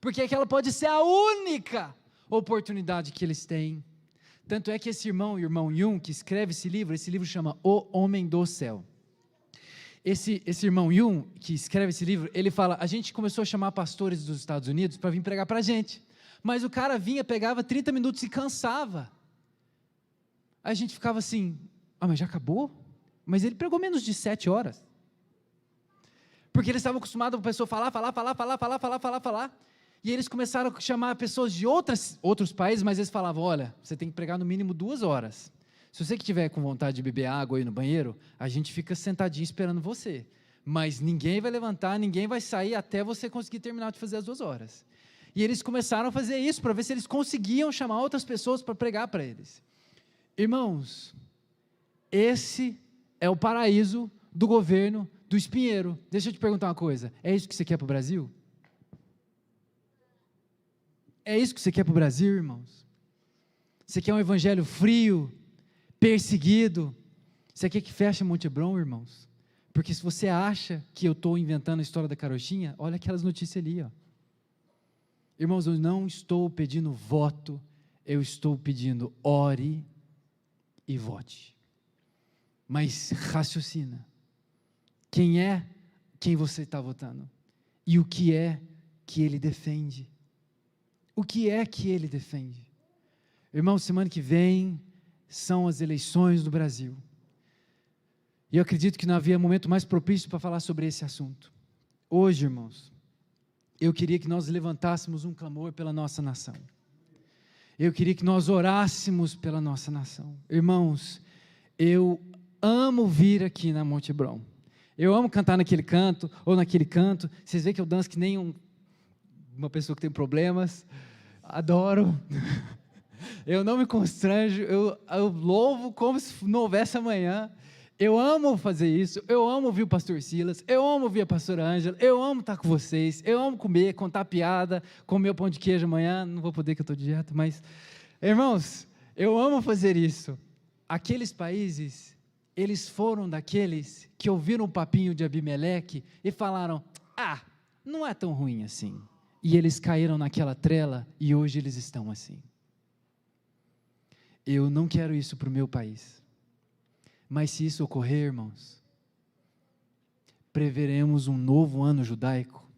Speaker 2: porque aquela pode ser a única oportunidade que eles têm. Tanto é que esse irmão, o irmão Yun, que escreve esse livro chama O Homem do Céu. Esse irmão Yun, que escreve esse livro, ele fala, a gente começou a chamar pastores dos Estados Unidos para vir pregar para a gente, mas o cara vinha, pegava 30 minutos e cansava. Aí a gente ficava assim, mas já acabou? Mas ele pregou menos de 7 horas. Porque eles estavam acostumados a pessoa falar. E eles começaram a chamar pessoas de outros países, mas eles falavam, olha, você tem que pregar no mínimo 2 horas. Se você que tiver com vontade de beber água aí no banheiro, a gente fica sentadinho esperando você. Mas ninguém vai levantar, ninguém vai sair até você conseguir terminar de fazer as 2 horas. E eles começaram a fazer isso para ver se eles conseguiam chamar outras pessoas para pregar para eles. Irmãos, esse é o paraíso do governo do Espinheiro. Deixa eu te perguntar uma coisa, é isso que você quer para o Brasil? É isso que você quer para o Brasil, irmãos? Você quer um evangelho frio, perseguido? Você quer que feche Monte Hebron, irmãos? Porque se você acha que eu estou inventando a história da carochinha, olha aquelas notícias ali, ó. Irmãos, eu não estou pedindo voto, eu estou pedindo ore e vote, mas raciocina, quem é quem você está votando, e o que é que ele defende, irmão, semana que vem, são as eleições do Brasil, e eu acredito que não havia momento mais propício para falar sobre esse assunto. Hoje, irmãos, eu queria que nós levantássemos um clamor pela nossa nação, eu queria que nós orássemos pela nossa nação. Irmãos, eu amo vir aqui na Monte Hebron, eu amo cantar naquele canto, ou naquele canto, vocês veem que eu danço que nem uma pessoa que tem problemas, adoro, eu não me constranjo, eu louvo como se não houvesse amanhã, eu amo fazer isso, eu amo ouvir o pastor Silas, eu amo ouvir a pastora Ângela, eu amo estar com vocês, eu amo comer, contar piada, comer o pão de queijo amanhã, não vou poder que eu estou de dieta, mas, irmãos, eu amo fazer isso. Aqueles países, eles foram daqueles que ouviram o papinho de Abimeleque e falaram, não é tão ruim assim, e eles caíram naquela trela e hoje eles estão assim. Eu não quero isso para o meu país. Mas se isso ocorrer, irmãos, preveremos um novo ano judaico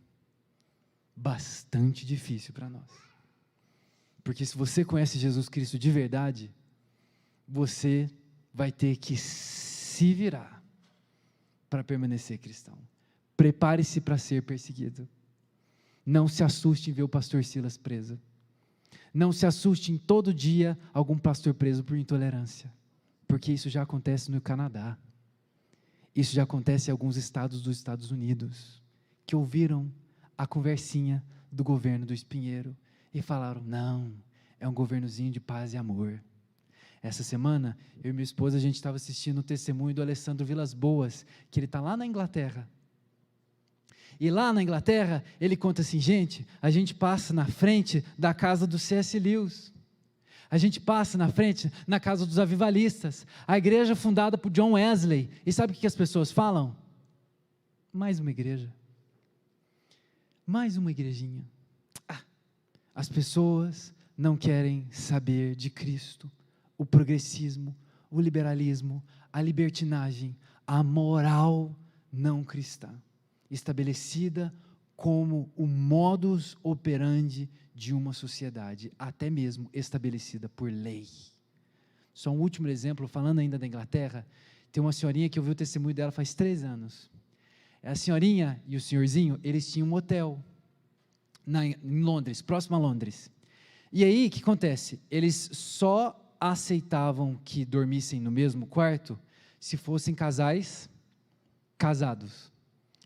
Speaker 2: bastante difícil para nós. Porque se você conhece Jesus Cristo de verdade, você vai ter que se virar para permanecer cristão. Prepare-se para ser perseguido. Não se assuste em ver o pastor Silas preso. Não se assuste em todo dia algum pastor preso por intolerância, porque isso já acontece no Canadá. Isso já acontece em alguns estados dos Estados Unidos, que ouviram a conversinha do governo do Espinheiro e falaram, não, é um governozinho de paz e amor. Essa semana, eu e minha esposa, a gente estava assistindo o testemunho do Alessandro Vilas Boas, que ele está lá na Inglaterra. E lá na Inglaterra, ele conta assim, gente, a gente passa na frente da casa do C.S. Lewis, a gente passa na frente, na casa dos avivalistas, a igreja fundada por John Wesley, e sabe o que as pessoas falam? Mais uma igreja, mais uma igrejinha. As pessoas não querem saber de Cristo, o progressismo, o liberalismo, a libertinagem, a moral não cristã, estabelecida como o modus operandi de uma sociedade, até mesmo estabelecida por lei. Só um último exemplo, falando ainda da Inglaterra, tem uma senhorinha que eu vi o testemunho dela faz 3 anos. A senhorinha e o senhorzinho, eles tinham um hotel em Londres, próximo a Londres. E aí, o que acontece? Eles só aceitavam que dormissem no mesmo quarto se fossem casais casados.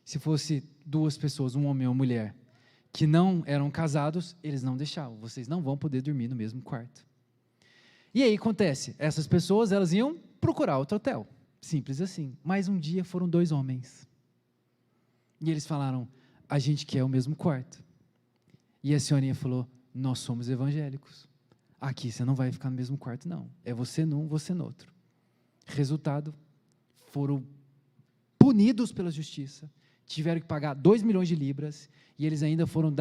Speaker 2: Se fosse 2 pessoas, um homem e uma mulher, que não eram casados, eles não deixavam. Vocês não vão poder dormir no mesmo quarto. E aí acontece, essas pessoas, elas iam procurar outro hotel. Simples assim. Mas um dia foram 2 homens. E eles falaram, a gente quer o mesmo quarto. E a senhorinha falou, nós somos evangélicos. Aqui você não vai ficar no mesmo quarto, não. É você num, você no outro. Resultado, foram punidos pela justiça. Tiveram que pagar 2 milhões de libras, e eles ainda foram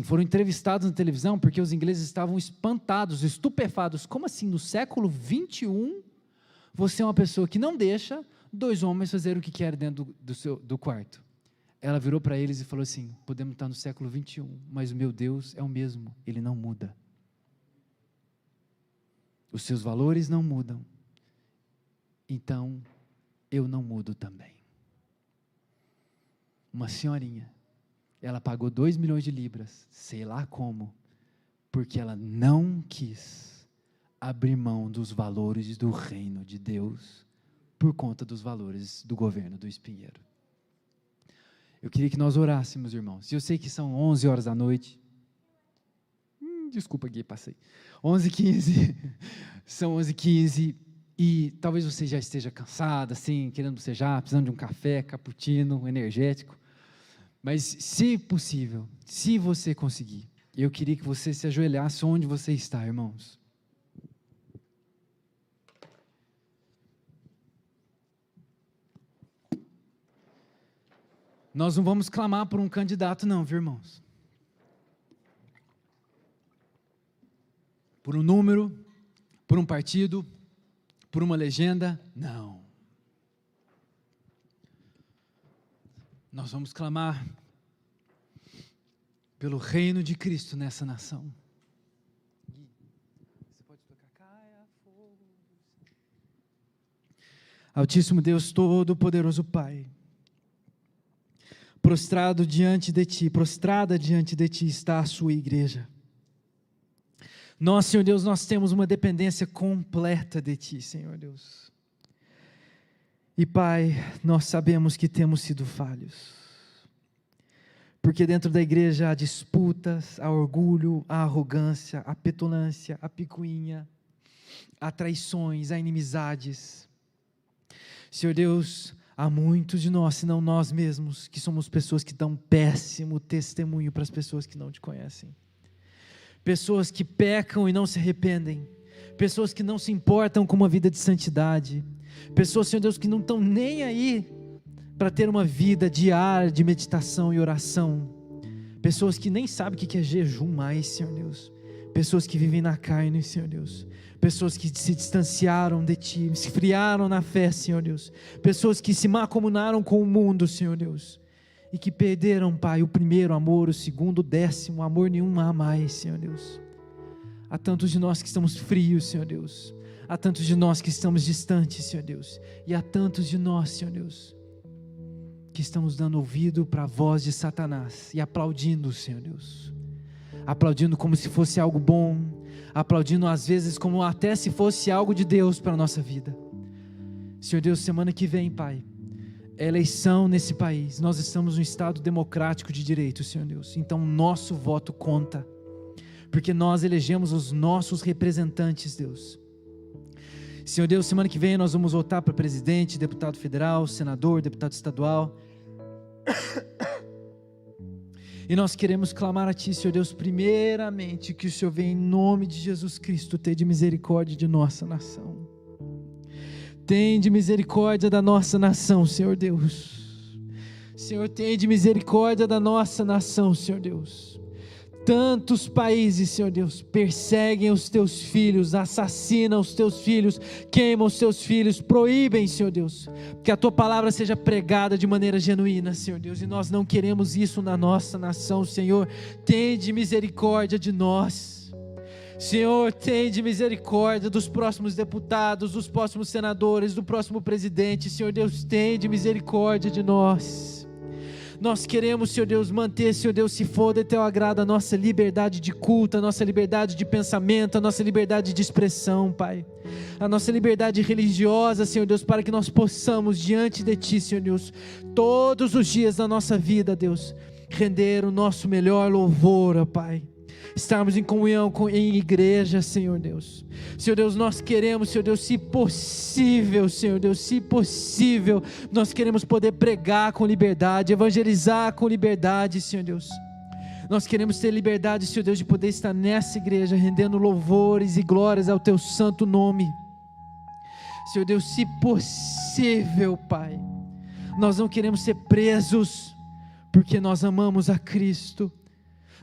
Speaker 2: foram entrevistados na televisão, porque os ingleses estavam espantados, estupefados. Como assim, no século 21, você é uma pessoa que não deixa 2 homens fazerem o que querem dentro do quarto? Ela virou para eles e falou assim, podemos estar no século 21, mas o meu Deus é o mesmo, Ele não muda. Os seus valores não mudam, então eu não mudo também. Uma senhorinha, ela pagou 2 milhões de libras, sei lá como, porque ela não quis abrir mão dos valores do reino de Deus, por conta dos valores do governo do Espinheiro. Eu queria que nós orássemos, irmãos, e eu sei que são 11 horas da noite, desculpa Gui, passei, 11h15, são 11h15, e talvez você já esteja cansado, assim, querendo bocejar, precisando de um café, cappuccino, energético, mas se possível, se você conseguir, eu queria que você se ajoelhasse onde você está, irmãos. Nós não vamos clamar por um candidato não, viu, irmãos? Por um número, por um partido, por uma legenda, não. Nós vamos clamar pelo reino de Cristo nessa nação. Você pode tocar, caia fogo. Altíssimo Deus Todo-Poderoso Pai, prostrada diante de Ti está a sua igreja. Nós, Senhor Deus, nós temos uma dependência completa de Ti, Senhor Deus. E Pai, nós sabemos que temos sido falhos, porque dentro da igreja há disputas, há orgulho, há arrogância, há petulância, há picuinha, há traições, há inimizades. Senhor Deus, há muitos de nós, se não nós mesmos, que somos pessoas que dão péssimo testemunho para as pessoas que não Te conhecem. Pessoas que pecam e não se arrependem, pessoas que não se importam com uma vida de santidade, pessoas, Senhor Deus, que não estão nem aí para ter uma vida diária de meditação e oração, pessoas que nem sabem o que é jejum mais, Senhor Deus, pessoas que vivem na carne, Senhor Deus, pessoas que se distanciaram de Ti, se esfriaram na fé, Senhor Deus, pessoas que se mancomunaram com o mundo, Senhor Deus, e que perderam, Pai, o primeiro amor, o segundo, o 10º, amor nenhum há mais, Senhor Deus. Há tantos de nós que estamos frios, Senhor Deus, há tantos de nós que estamos distantes, Senhor Deus, e há tantos de nós, Senhor Deus, que estamos dando ouvido para a voz de Satanás, e aplaudindo, Senhor Deus. aplaudindo como se fosse algo bom, aplaudindo às vezes como até se fosse algo de Deus para a nossa vida. Senhor Deus, semana que vem, Pai, é eleição nesse país, nós estamos num estado democrático de direito, Senhor Deus, então nosso voto conta, porque nós elegemos os nossos representantes, Deus. Senhor Deus, semana que vem nós vamos votar para presidente, deputado federal, senador, deputado estadual. E nós queremos clamar a Ti, Senhor Deus, primeiramente, que o Senhor venha em nome de Jesus Cristo, ter de misericórdia de nossa nação. Tem de misericórdia da nossa nação, Senhor Deus. Senhor, tem de misericórdia da nossa nação, Senhor Deus. Tantos países, Senhor Deus, perseguem os Teus filhos, assassinam os Teus filhos, queimam os Teus filhos, proíbem, Senhor Deus, que a Tua palavra seja pregada de maneira genuína, Senhor Deus, e nós não queremos isso na nossa nação, Senhor. Tende misericórdia de nós, Senhor, tende misericórdia dos próximos deputados, dos próximos senadores, do próximo presidente, Senhor Deus, tende misericórdia de nós. Nós queremos, Senhor Deus, manter, Senhor Deus, se for de Teu agrado, a nossa liberdade de culto, a nossa liberdade de pensamento, a nossa liberdade de expressão, Pai. A nossa liberdade religiosa, Senhor Deus, para que nós possamos, diante de Ti, Senhor Deus, todos os dias da nossa vida, Deus, render o nosso melhor louvor, ó Pai. Estarmos em comunhão em igreja, Senhor Deus. Senhor Deus, nós queremos, Senhor Deus, se possível, Senhor Deus, se possível, nós queremos poder pregar com liberdade, evangelizar com liberdade, Senhor Deus. Nós queremos ter liberdade, Senhor Deus, de poder estar nessa igreja, rendendo louvores e glórias ao Teu santo nome. Senhor Deus, se possível, Pai, nós não queremos ser presos, porque nós amamos a Cristo.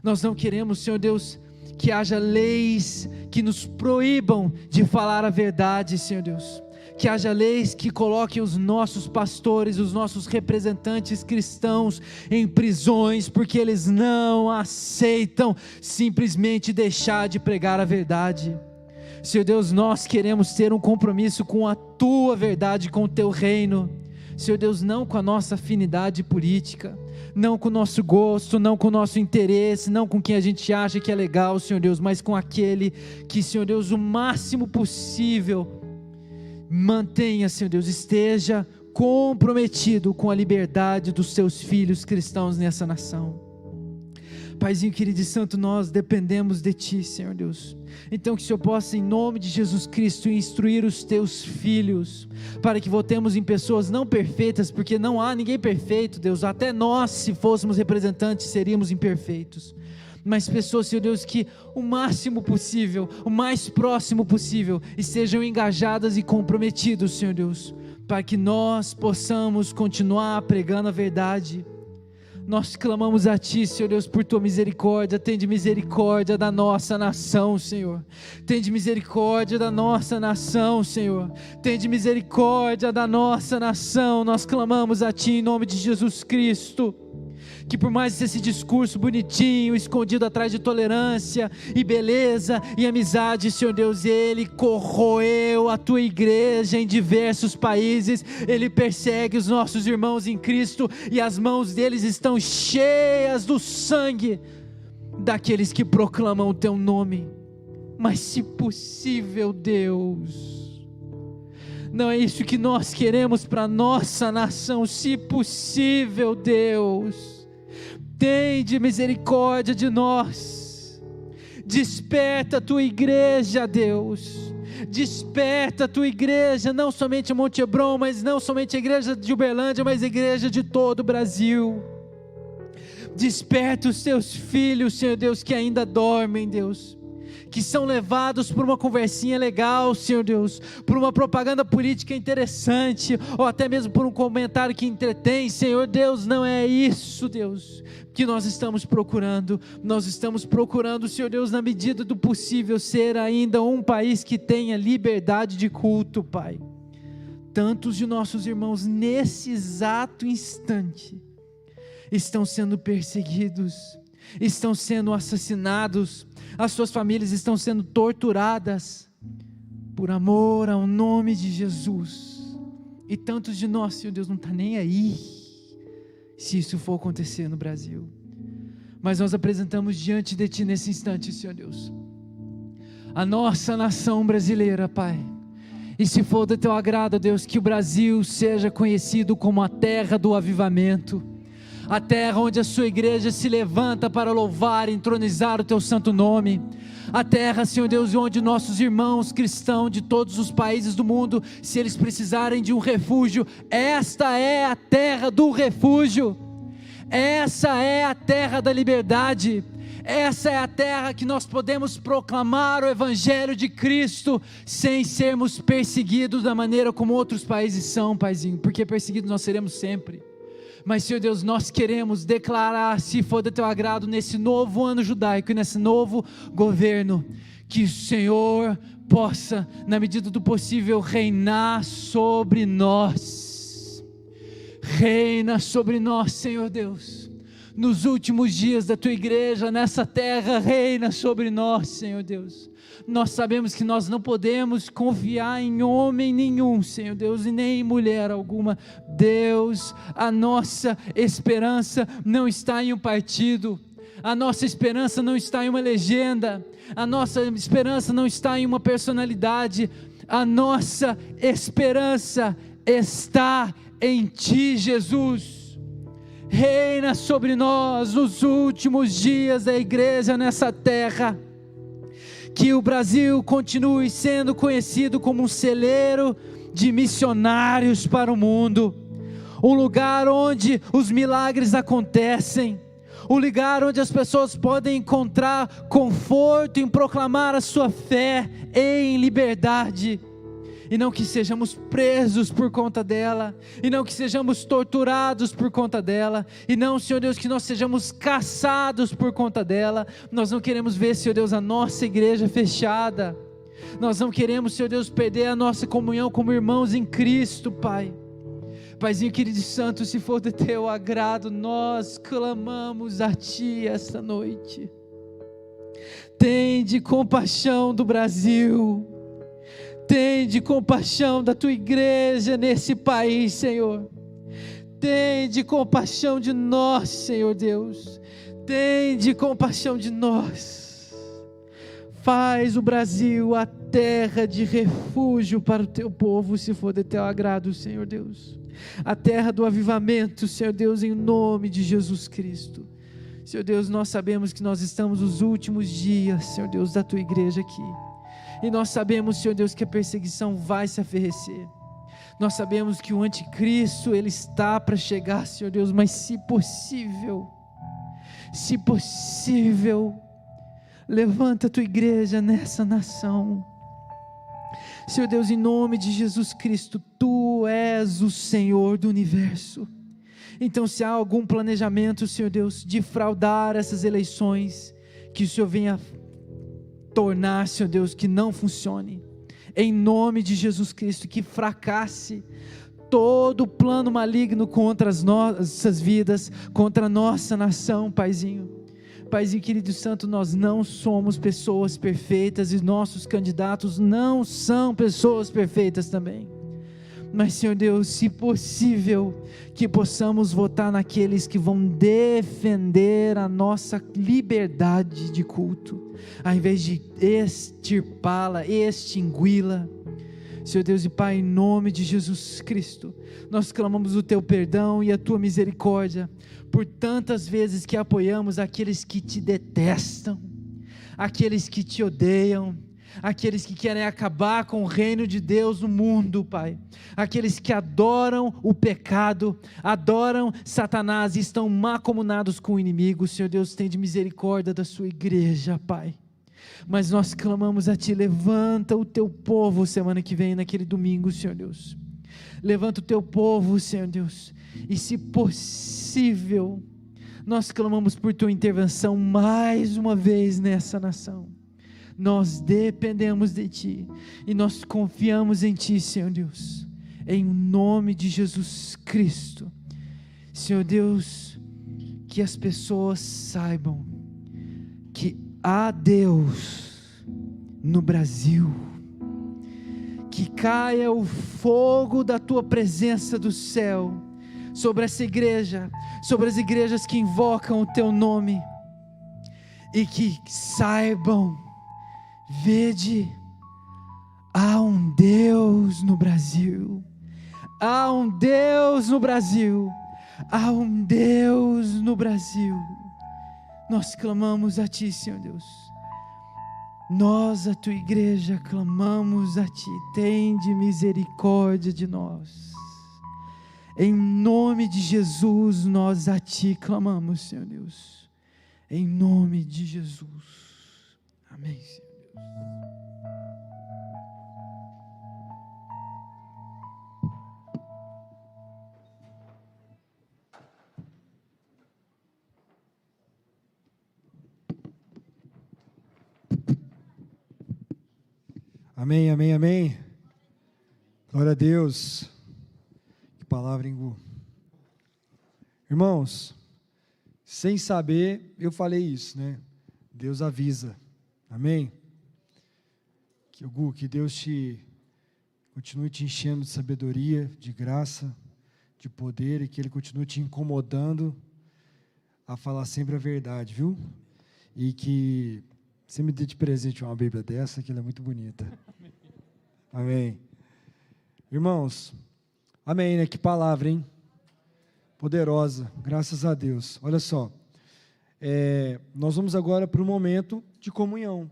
Speaker 2: Nós não queremos, Senhor Deus, que haja leis que nos proíbam de falar a verdade, Senhor Deus. Que haja leis que coloquem os nossos pastores, os nossos representantes cristãos em prisões, porque eles não aceitam simplesmente deixar de pregar a verdade. Senhor Deus, nós queremos ter um compromisso com a Tua verdade, com o Teu reino. Senhor Deus, não com a nossa afinidade política, não com o nosso gosto, não com o nosso interesse, não com quem a gente acha que é legal, Senhor Deus, mas com aquele que, Senhor Deus, o máximo possível mantenha, Senhor Deus, esteja comprometido com a liberdade dos Teus filhos cristãos nessa nação. Paizinho querido e santo, nós dependemos de Ti, Senhor Deus. Então que o Senhor possa, em nome de Jesus Cristo, instruir os Teus filhos, para que votemos em pessoas não perfeitas, porque não há ninguém perfeito, Deus. Até nós, se fôssemos representantes, seríamos imperfeitos. Mas pessoas, Senhor Deus, que o máximo possível, o mais próximo possível, estejam engajadas e comprometidos, Senhor Deus, para que nós possamos continuar pregando a verdade. Nós clamamos a Ti, Senhor Deus, por Tua misericórdia. Tende misericórdia da nossa nação, Senhor. Tende misericórdia da nossa nação, Senhor. Tende misericórdia da nossa nação. Nós clamamos a Ti em nome de Jesus Cristo. Que por mais esse discurso bonitinho, escondido atrás de tolerância e beleza e amizade, Senhor Deus, ele corroeu a Tua igreja em diversos países, ele persegue os nossos irmãos em Cristo, e as mãos deles estão cheias do sangue daqueles que proclamam o Teu nome. Mas se possível, Deus, não é isso que nós queremos para a nossa nação. Se possível, Deus, tende misericórdia de nós. Desperta a Tua igreja, Deus. Desperta a Tua igreja, não somente a Monte Hebron, mas não somente a igreja de Uberlândia, mas a igreja de todo o Brasil. Desperta os Teus filhos, Senhor Deus, que ainda dormem, Deus, que são levados por uma conversinha legal, Senhor Deus, por uma propaganda política interessante, ou até mesmo por um comentário que entretém. Senhor Deus, não é isso, Deus, que nós estamos procurando. Nós estamos procurando, Senhor Deus, na medida do possível, ser ainda um país que tenha liberdade de culto, Pai. Tantos de nossos irmãos, nesse exato instante, estão sendo perseguidos, estão sendo assassinados, as suas famílias estão sendo torturadas, por amor ao nome de Jesus. E tantos de nós, Senhor Deus, não está nem aí, se isso for acontecer no Brasil. Mas nós apresentamos diante de Ti nesse instante, Senhor Deus, a nossa nação brasileira, Pai. E se for do Teu agrado, Deus, que o Brasil seja conhecido como a terra do avivamento, a terra onde a Sua igreja se levanta para louvar e entronizar o Teu santo nome, a terra, Senhor Deus, onde nossos irmãos cristãos de todos os países do mundo, se eles precisarem de um refúgio, esta é a terra do refúgio, essa é a terra da liberdade, essa é a terra que nós podemos proclamar o Evangelho de Cristo, sem sermos perseguidos da maneira como outros países são, Paizinho, porque perseguidos nós seremos sempre. Mas, Senhor Deus, nós queremos declarar, se for do Teu agrado, nesse novo ano judaico e nesse novo governo, que o Senhor possa, na medida do possível, reinar sobre nós. Reina sobre nós, Senhor Deus. Nos últimos dias da Tua igreja, nessa terra, reina sobre nós, Senhor Deus. Nós sabemos que nós não podemos confiar em homem nenhum, Senhor Deus, e nem em mulher alguma. Deus, a nossa esperança não está em um partido, a nossa esperança não está em uma legenda, a nossa esperança não está em uma personalidade, a nossa esperança está em Ti, Jesus. Reina sobre nós nos últimos dias da igreja nessa terra. Que o Brasil continue sendo conhecido como um celeiro de missionários para o mundo, um lugar onde os milagres acontecem, um lugar onde as pessoas podem encontrar conforto em proclamar a sua fé em liberdade, e não que sejamos presos por conta dela, e não que sejamos torturados por conta dela, e não, Senhor Deus, que nós sejamos caçados por conta dela. Nós não queremos ver, Senhor Deus, a nossa igreja fechada, nós não queremos, Senhor Deus, perder a nossa comunhão como irmãos em Cristo, Pai. Paizinho querido e santo, se for do Teu agrado, nós clamamos a Ti esta noite. Tende compaixão do Brasil, tende compaixão da Tua igreja nesse país, Senhor. Tende compaixão de nós, Senhor Deus. Tende compaixão de nós. Faz o Brasil a terra de refúgio para o Teu povo, se for de Teu agrado, Senhor Deus. A terra do avivamento, Senhor Deus, em nome de Jesus Cristo. Senhor Deus, nós sabemos que nós estamos nos últimos dias, Senhor Deus, da Tua igreja aqui. E nós sabemos, Senhor Deus, que a perseguição vai se aferrecer. Nós sabemos que o anticristo, ele está para chegar, Senhor Deus, mas se possível, levanta a Tua igreja nessa nação. Senhor Deus, em nome de Jesus Cristo, Tu és o Senhor do universo. Então, se há algum planejamento, Senhor Deus, de fraudar essas eleições, que o Senhor venha tornar, Senhor Deus, que não funcione, em nome de Jesus Cristo, que fracasse todo plano maligno contra as nossas vidas, contra a nossa nação, Paizinho. Paizinho querido e santo, nós não somos pessoas perfeitas e nossos candidatos não são pessoas perfeitas também. Mas, Senhor Deus, se possível, que possamos votar naqueles que vão defender a nossa liberdade de culto, ao invés de extirpá-la, extingui-la. Senhor Deus e Pai, em nome de Jesus Cristo, nós clamamos o Teu perdão e a Tua misericórdia, por tantas vezes que apoiamos aqueles que Te detestam, aqueles que Te odeiam, aqueles que querem acabar com o reino de Deus no mundo, Pai, aqueles que adoram o pecado, adoram Satanás e estão mancomunados com o inimigo. Senhor Deus, tem de misericórdia da Sua igreja, Pai, mas nós clamamos a Ti, levanta o Teu povo semana que vem, naquele domingo, Senhor Deus, levanta o Teu povo, Senhor Deus, e se possível, nós clamamos por Tua intervenção mais uma vez nessa nação. Nós dependemos de Ti, e nós confiamos em Ti, Senhor Deus, em nome de Jesus Cristo. Senhor Deus, que as pessoas saibam que há Deus no Brasil, que caia o fogo da Tua presença do céu, sobre essa igreja, sobre as igrejas que invocam o Teu nome, e que saibam, vede, há um Deus no Brasil, há um Deus no Brasil, há um Deus no Brasil. Nós clamamos a Ti, Senhor Deus. Nós, a Tua igreja, clamamos a Ti. Tende misericórdia de nós. Em nome de Jesus, nós a Ti clamamos, Senhor Deus. Em nome de Jesus. Amém, Senhor Deus.
Speaker 1: Amém, amém, amém. Glória a Deus. Que palavra, hein, Gu? Irmãos, sem saber, eu falei isso, né? Deus avisa. Amém? Gu, que Deus continue te enchendo de sabedoria, de graça, de poder, e que Ele continue te incomodando a falar sempre a verdade, viu? E que você me dê de presente uma Bíblia dessa, que ela é muito bonita. Amém. Irmãos, amém, né? Que palavra, hein? Poderosa, graças a Deus. Olha só, nós vamos agora para o momento de comunhão.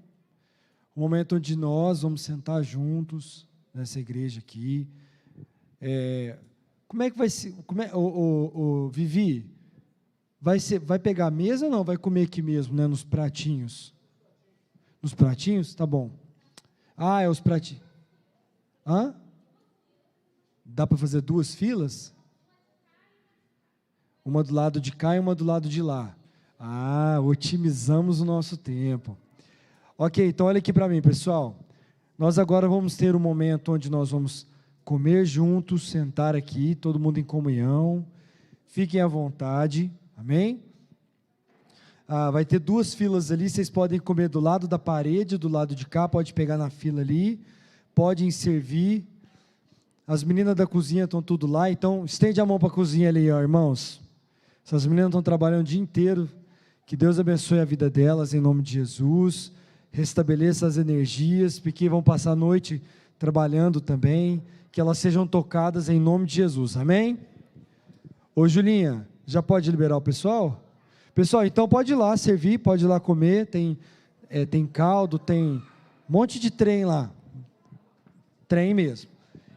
Speaker 1: O momento onde nós vamos sentar juntos, nessa igreja aqui. Como é que vai ser? Vivi, vai pegar a mesa ou não? Vai comer aqui mesmo, né? Nos pratinhos? Nos pratinhos? Tá bom. Ah, é os pratinhos. Hã? Dá para fazer 2 filas? Uma do lado de cá e uma do lado de lá. Ah, otimizamos o nosso tempo. Ok, então olha aqui para mim, pessoal. Nós agora vamos ter um momento onde nós vamos comer juntos, sentar aqui, todo mundo em comunhão. Fiquem à vontade, amém? Vai ter 2 filas ali, vocês podem comer do lado da parede, do lado de cá, pode pegar na fila ali, podem servir. As meninas da cozinha estão tudo lá, então estende a mão para a cozinha ali, ó, irmãos. Essas meninas estão trabalhando o dia inteiro, que Deus abençoe a vida delas, em nome de Jesus, restabeleça as energias, porque vão passar a noite trabalhando também, que elas sejam tocadas em nome de Jesus, amém? Ô Julinha, já pode liberar o pessoal? Pessoal, então pode ir lá servir, pode ir lá comer, tem caldo, tem um monte de trem lá, trem mesmo.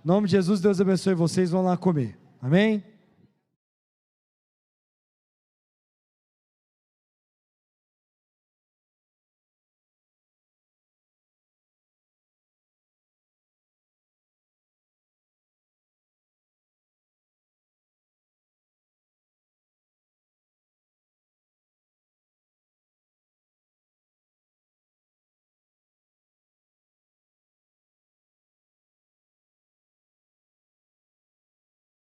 Speaker 1: Em nome de Jesus, Deus abençoe vocês, vão lá comer, amém?